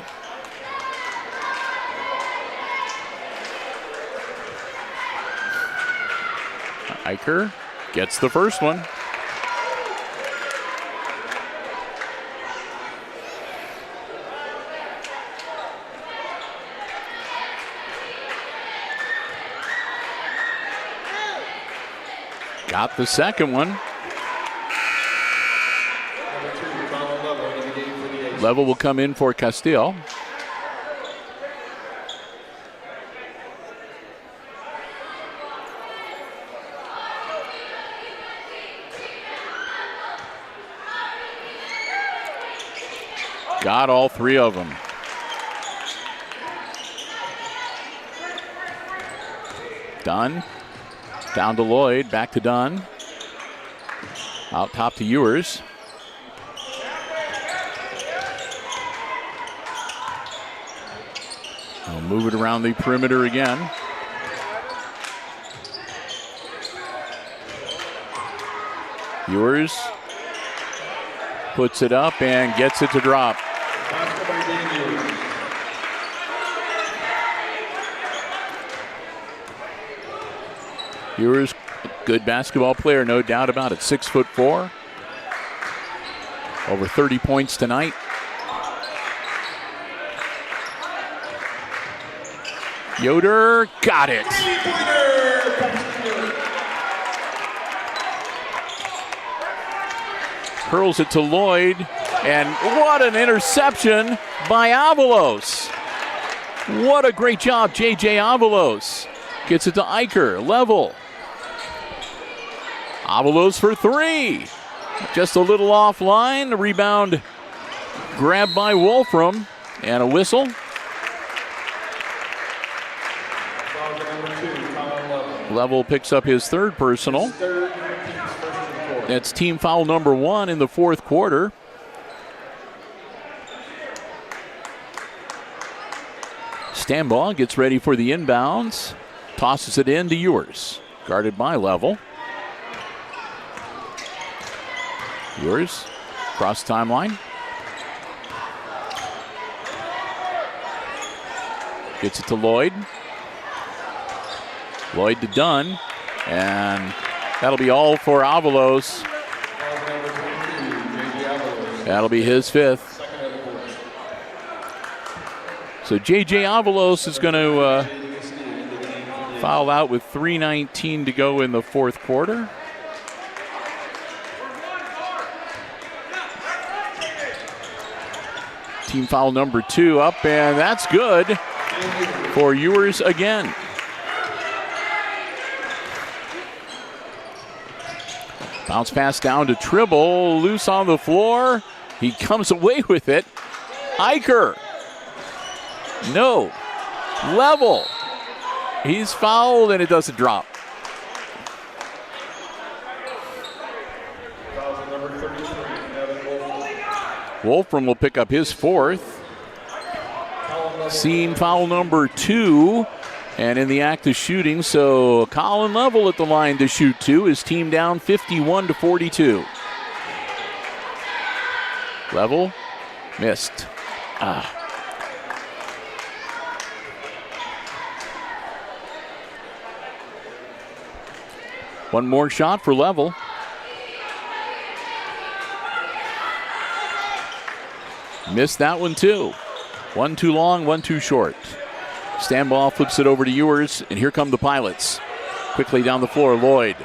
Eicher gets the first one. Got the second one. Level will come in for Castile. Got all 3 of them. Dunn. Down to Lloyd, back to Dunn. Out top to Ewers. We'll move it around the perimeter again. Ewers puts it up and gets it to drop. Ewers, good basketball player, no doubt about it. 6'4", over 30 points tonight. Yoder got it. Hurls it to Lloyd, and what an interception by Avalos. What a great job, J.J. Avalos. Gets it to Eicher, level. Avalos for 3. Just a little offline. The rebound grabbed by Wolfram, and a whistle. Level picks up his 3rd personal. That's team foul number 1 in the 4th quarter. Stambaugh gets ready for the inbounds. Tosses it in to Ewers. Guarded by Level. Ewers cross timeline. Gets it to Lloyd. Lloyd to Dunn. And that'll be all for Avalos. That'll be his 5th. So J.J. Avalos is going to foul out with 3:19 to go in the 4th quarter. Team foul number 2 up, and that's good for Ewers again. Bounce pass down to Tribble, loose on the floor. He comes away with it. Eicher. No. Level. He's fouled and it doesn't drop. Wolfram will pick up his 4th. Seam foul number 2. And in the act of shooting, so Colin Level at the line to shoot 2. His team down 51-42. Level missed. One more shot for Level. Missed that one too. One too long, one too short. Standball flips it over to Ewers, and here come the Pilots. Quickly down the floor, Lloyd.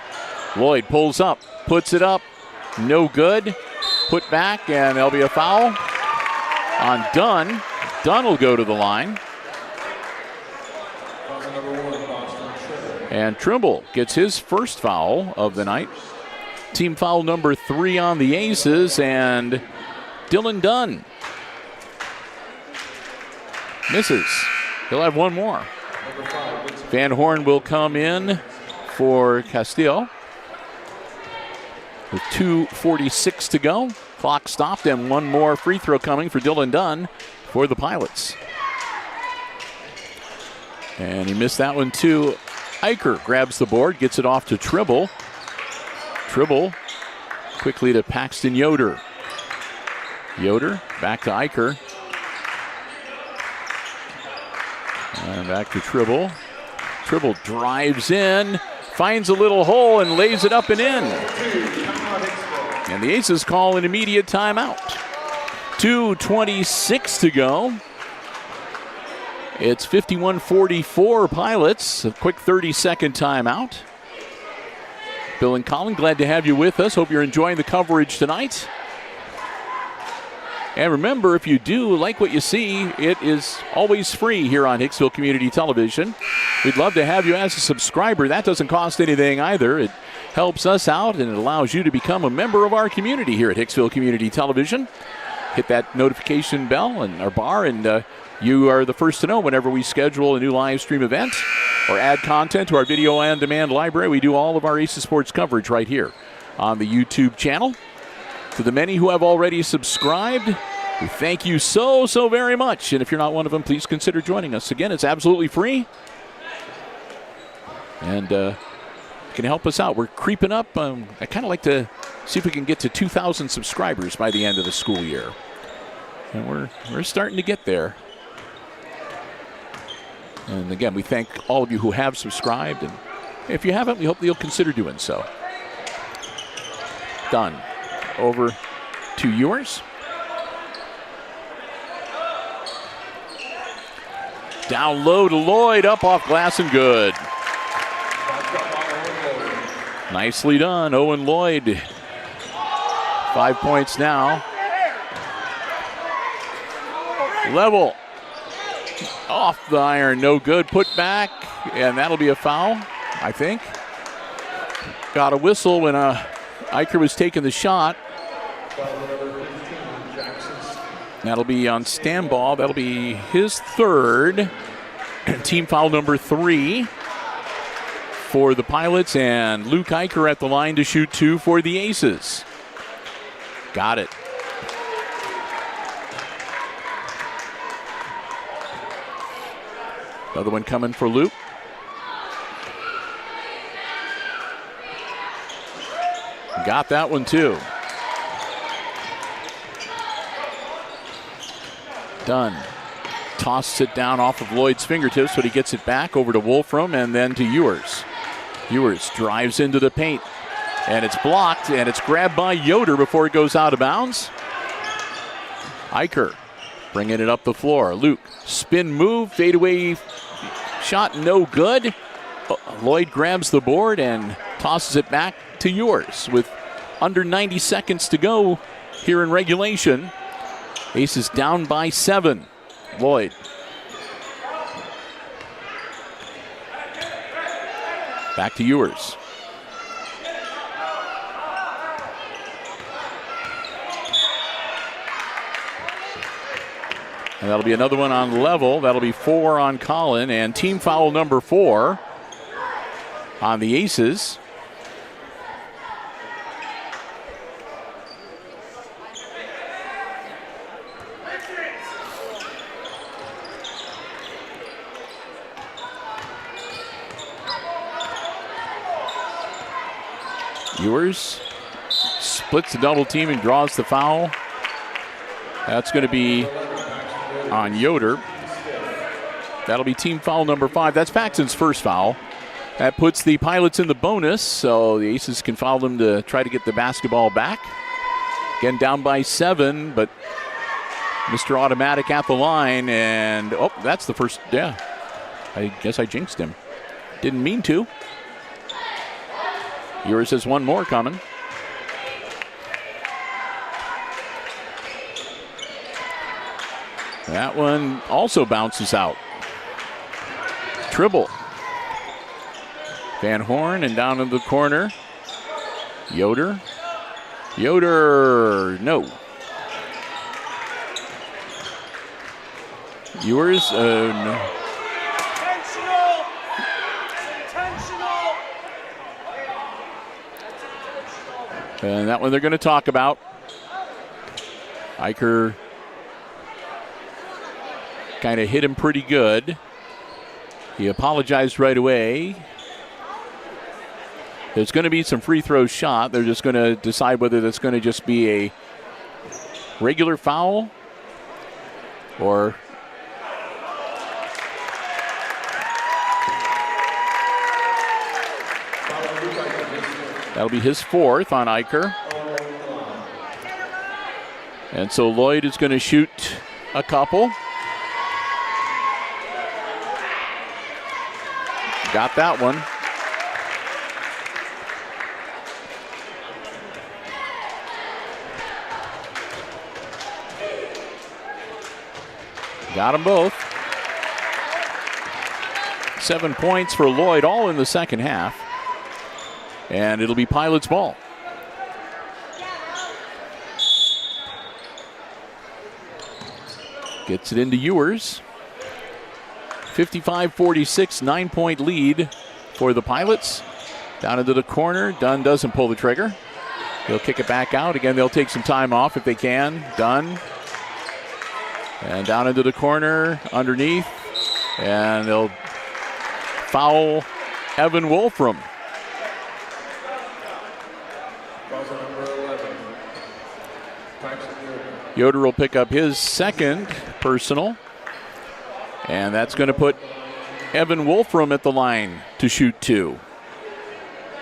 Lloyd pulls up, puts it up. No good. Put back, and there'll be a foul on Dunn. Dunn will go to the line. And Trimble gets his first foul of the night. Team foul number 3 on the Aces, and Dylan Dunn misses. He'll have one more. Van Horn will come in for Castillo. With 2:46 to go. Clock stopped, and one more free throw coming for Dylan Dunn for the Pilots. And he missed that one too. Eicher grabs the board, gets it off to Tribble. Tribble quickly to Paxton Yoder. Yoder back to Eicher. And back to Tribble. Tribble drives in, finds a little hole, and lays it up and in. And the Aces call an immediate timeout. 2:26 to go. It's 51-44 Pilots. A quick 30-second timeout. Bill and Colin, glad to have you with us. Hope you're enjoying the coverage tonight. And remember, if you do like what you see, it is always free here on Hicksville Community Television. We'd love to have you as a subscriber. That doesn't cost anything either. It helps us out, and it allows you to become a member of our community here at Hicksville Community Television. Hit that notification bell and our bar, and you are the first to know whenever we schedule a new live stream event or add content to our video on demand library. We do all of our Aces Sports coverage right here on the YouTube channel. To the many who have already subscribed, we thank you so very much. And if you're not one of them, please consider joining us. Again, it's absolutely free. And you can help us out. We're creeping up. I kind of like to see if we can get to 2,000 subscribers by the end of the school year. And we're starting to get there. And again, we thank all of you who have subscribed. And if you haven't, we hope that you'll consider doing so. Done. Over to Ewers. Down low to Lloyd, up off glass and good. Nicely done, Owen Lloyd. 5 points now. Level. Off the iron, no good. Put back, and that'll be a foul, I think. Got a whistle when Eicher was taking the shot. That'll be on Standball. That'll be his third. Team foul number 3 for the Pilots, and Luke Eicher at the line to shoot 2 for the Aces. Got it. Another one coming for Luke. Got that one too. Dunn tosses it down off of Lloyd's fingertips, but he gets it back over to Wolfram and then to Ewers. Ewers drives into the paint, and it's blocked, and it's grabbed by Yoder before it goes out of bounds. Eicher bringing it up the floor. Luke, spin move, fadeaway shot, no good. Lloyd grabs the board and tosses it back to Ewers with under 90 seconds to go here in regulation. Aces down by 7. Lloyd. Back to Ewers. And that'll be another one on level. That'll be 4 on Colin, and team foul number 4 on the Aces. Ewers splits the double team and draws the foul. That's going to be on Yoder. That'll be team foul number 5. That's Paxton's first foul. That puts the Pilots in the bonus, so the Aces can foul them to try to get the basketball back. Again, down by 7, but Mr. Automatic at the line, and oh, that's the first, yeah. I guess I jinxed him. Didn't mean to. Ewers has one more coming. That one also bounces out. Tribble. Van Horn and down in the corner. Yoder. Yoder, no. Ewers, no. And that one they're going to talk about. Eicher kind of hit him pretty good. He apologized right away. There's going to be some free throw shot. They're just going to decide whether that's going to just be a regular foul or that'll be his 4th on Eicher. And so Lloyd is going to shoot a couple. Got that one. Got them both. 7 points for Lloyd, all in the second half. And it'll be Pilots ball. Gets it into Ewers. 55-46, 9-point lead for the Pilots. Down into the corner. Dunn doesn't pull the trigger. He'll kick it back out. Again, they'll take some time off if they can. Dunn. And down into the corner, underneath. And they'll foul Evan Wolfram. Yoder will pick up his second personal. And that's going to put Evan Wolfram at the line to shoot 2.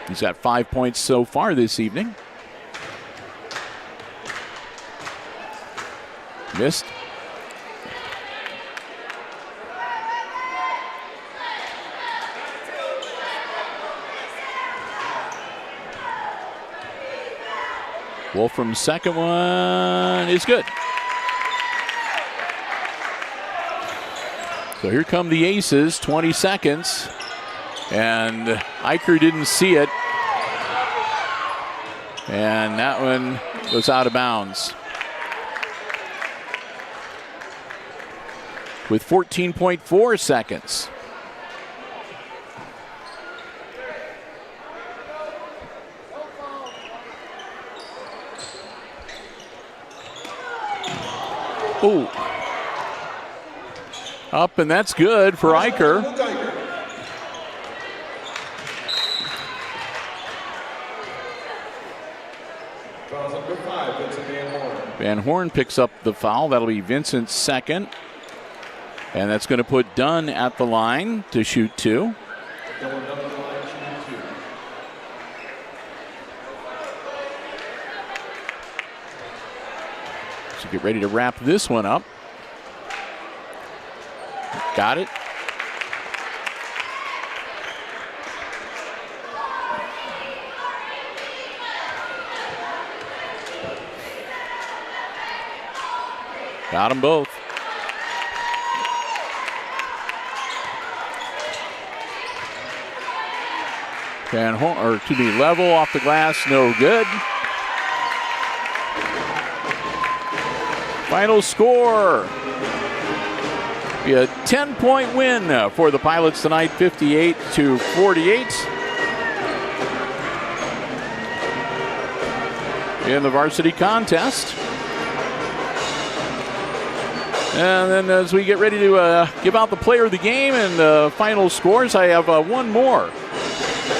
He's got 5 points so far this evening. Missed. Wolfram's second one is good. So here come the Aces, 20 seconds. And Eicher didn't see it. And that one goes out of bounds. With 14.4 seconds. Ooh. Up, and that's good for Eicher. Fouls number 5, that's a Van Horn. Van Horn picks up the foul. That'll be Vincent's second. And that's going to put Dunn at the line to shoot 2. So get ready to wrap this one up. Got it. Got them both. Van Horn, or excuse me, level off the glass, no good. Final score. Be a 10-point win for the Pilots tonight, 58-48. In the varsity contest. And then as we get ready to give out the player of the game and the final scores, I have one more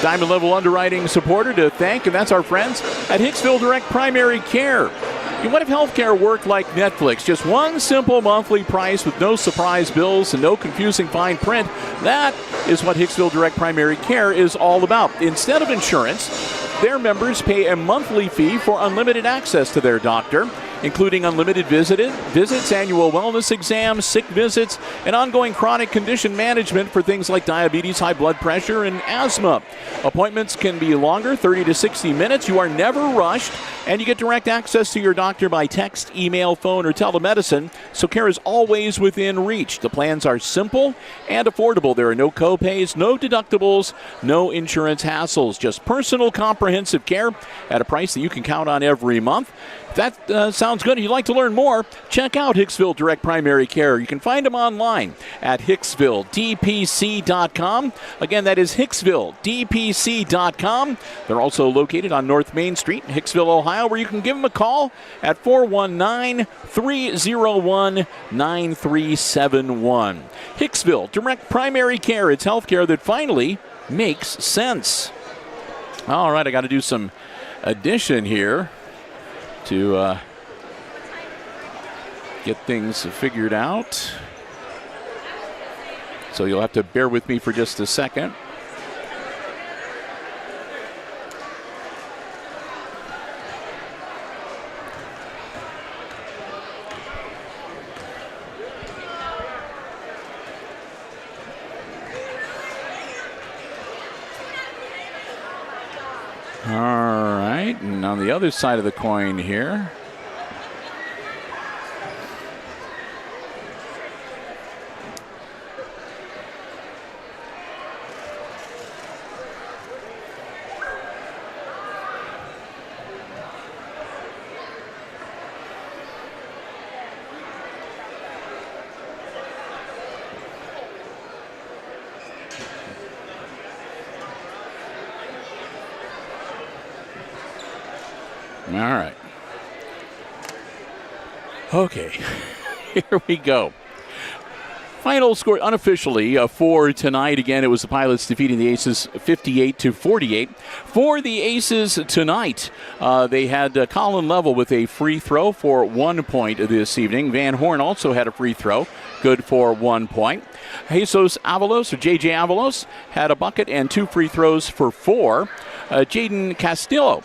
Diamond Level Underwriting supporter to thank, and that's our friends at Hicksville Direct Primary Care. What if healthcare worked like Netflix? Just one simple monthly price with no surprise bills and no confusing fine print. That is what Hicksville Direct Primary Care is all about. Instead of insurance, their members pay a monthly fee for unlimited access to their doctor, including unlimited visits, annual wellness exams, sick visits, and ongoing chronic condition management for things like diabetes, high blood pressure, and asthma. Appointments can be longer, 30 to 60 minutes. You are never rushed, and you get direct access to your doctor by text, email, phone, or telemedicine, so care is always within reach. The plans are simple and affordable. There are no co-pays, no deductibles, no insurance hassles, just personal comprehensive care at a price that you can count on every month. If that sounds good and you'd like to learn more, check out Hicksville Direct Primary Care. You can find them online at HicksvilleDPC.com. Again, that is HicksvilleDPC.com. They're also located on North Main Street in Hicksville, Ohio, where you can give them a call at 419-301-9371. Hicksville Direct Primary Care. It's healthcare that finally makes sense. All right, I got to do some addition here to get things figured out. So you'll have to bear with me for just a second. All right, and on the other side of the coin here, all right. Okay, here we go. Final score unofficially for tonight. Again, it was the Pilots defeating the Aces 58-48. For the Aces tonight, they had Colin Level with a free throw for 1 point this evening. Van Horn also had a free throw, good for 1 point. Jesus Avalos, or J.J. Avalos, had a bucket and 2 free throws for 4. Jaden Castillo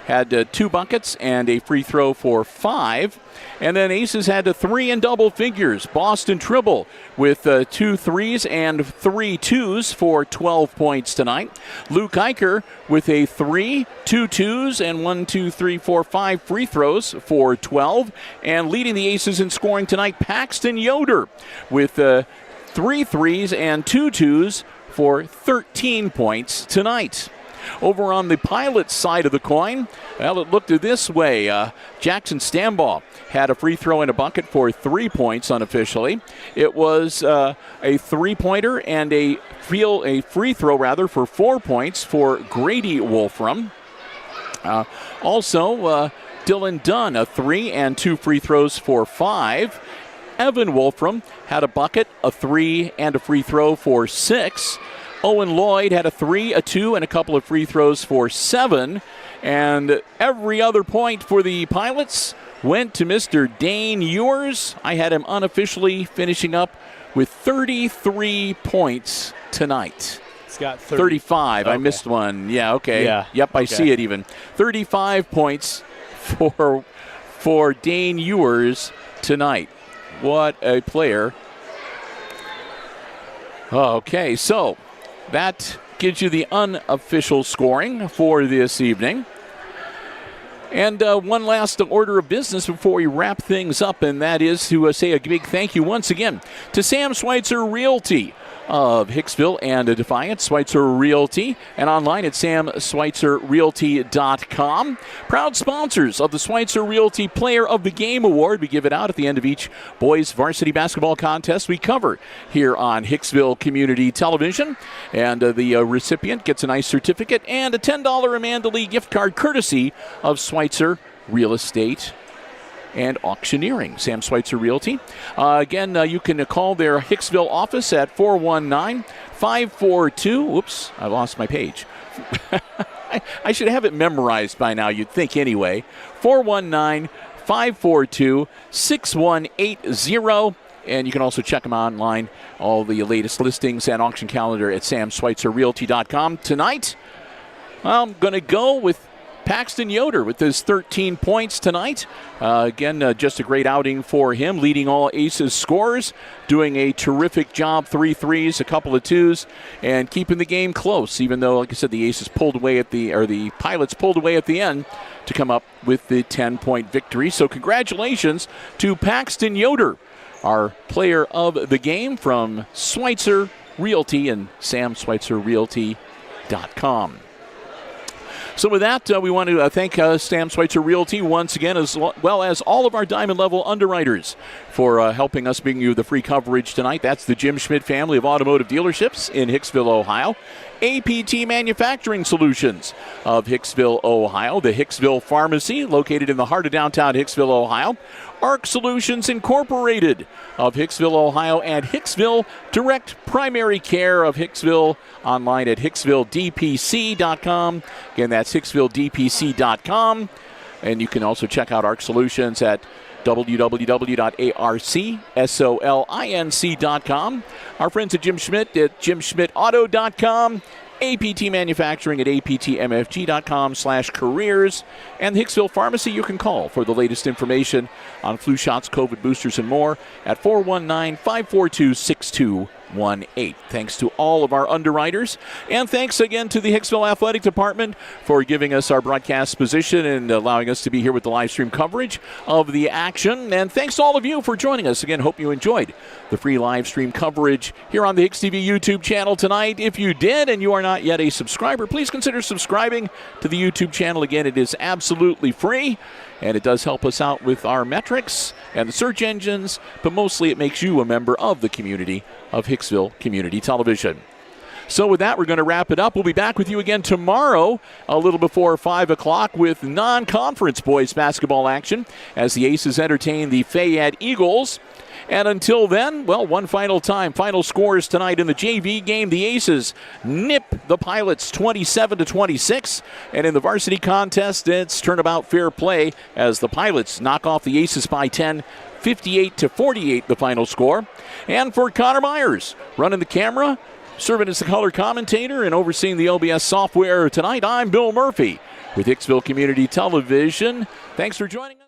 had 2 buckets and a free throw for 5. And then Aces had a 3 in double figures. Boston Tribble with 2 threes and 3 twos for 12 points tonight. Luke Eicher with a 3, 2 twos, and 1, 2, 3, 4, 5 free throws for 12. And leading the Aces in scoring tonight, Paxton Yoder with 3 threes and 2 twos for 13 points tonight. Over on the Pilots side of the coin, well, it looked this way. Jackson Stambaugh had a free throw and a bucket for 3 points unofficially. It was a three-pointer and a free throw for 4 points for Grady Wolfram. Also, Dylan Dunn, a 3 and 2 free throws for 5. Evan Wolfram had a bucket, a 3, and a free throw for 6. Owen Lloyd had a 3, a 2, and a couple of free throws for 7. And every other point for the Pilots went to Mr. Dane Ewers. I had him unofficially finishing up with 33 points tonight. He's got 35. Okay. I missed one. Yeah, okay. Yeah. Yep, I Okay. see it even. 35 points for Dane Ewers tonight. What a player. Okay, so that gives you the unofficial scoring for this evening. And one last order of business before we wrap things up, and that is to say a big thank you once again to Sam Schweitzer Realty of Hicksville and Defiance, Schweitzer Realty, and online at samschweitzerrealty.com. Proud sponsors of the Schweitzer Realty Player of the Game Award. We give it out at the end of each Boys Varsity Basketball contest we cover here on Hicksville Community Television. And the recipient gets a nice certificate and a $10 Amanda Lee gift card courtesy of Schweitzer Real Estate and Auctioneering, Sam Schweitzer Realty. Again, you can call their Hicksville office at 419-542. Oops, I lost my page. I should have it memorized by now, you'd think anyway. 419-542-6180. And you can also check them online, all the latest listings and auction calendar at samschweitzerrealty.com. Tonight, I'm going to go with Paxton Yoder with his 13 points tonight. Again, just a great outing for him, leading all Aces scorers, doing a terrific job, 3 threes, a couple of twos, and keeping the game close, even though, like I said, the Aces pulled away the Pilots pulled away at the end to come up with the 10-point victory. So congratulations to Paxton Yoder, our player of the game from Schweitzer Realty and samschweitzerrealty.com. So with that, we want to thank Sam Schweitzer Realty once again, as well as all of our Diamond Level underwriters for helping us bring you the free coverage tonight. That's the Jim Schmidt family of automotive dealerships in Hicksville, Ohio. APT Manufacturing Solutions of Hicksville, Ohio. The Hicksville Pharmacy, located in the heart of downtown Hicksville, Ohio. ARC Solutions Incorporated of Hicksville, Ohio, and Hicksville Direct Primary Care of Hicksville, online at hicksvilledpc.com. Again, that's hicksvilledpc.com. And you can also check out ARC Solutions at www.arcsolinc.com. Our friends at Jim Schmidt at jimschmidtauto.com. APT Manufacturing at aptmfg.com/careers. And the Hicksville Pharmacy you can call for the latest information on flu shots, COVID boosters, and more at 419-542-6218. Thanks to all of our underwriters. And thanks again to the Hicksville Athletic Department for giving us our broadcast position and allowing us to be here with the live stream coverage of the action. And thanks to all of you for joining us. Again, hope you enjoyed the free live stream coverage here on the HIX-TV YouTube channel tonight. If you did and you are not yet a subscriber, please consider subscribing to the YouTube channel. Again, it is absolutely free, and it does help us out with our metrics and the search engines, but mostly it makes you a member of the community of Hicksville Community Television. So with that, we're going to wrap it up. We'll be back with you again tomorrow, a little before 5 o'clock, with non-conference boys basketball action as the Aces entertain the Fayette Eagles. And until then, well, one final time, final scores tonight in the JV game. The Aces nip the Pilots 27-26. And in the varsity contest, it's turnabout fair play as the Pilots knock off the Aces by 10, 58-48 the final score. And for Connor Myers, running the camera, serving as the color commentator, and overseeing the OBS software tonight, I'm Bill Murphy with Hicksville Community Television. Thanks for joining us.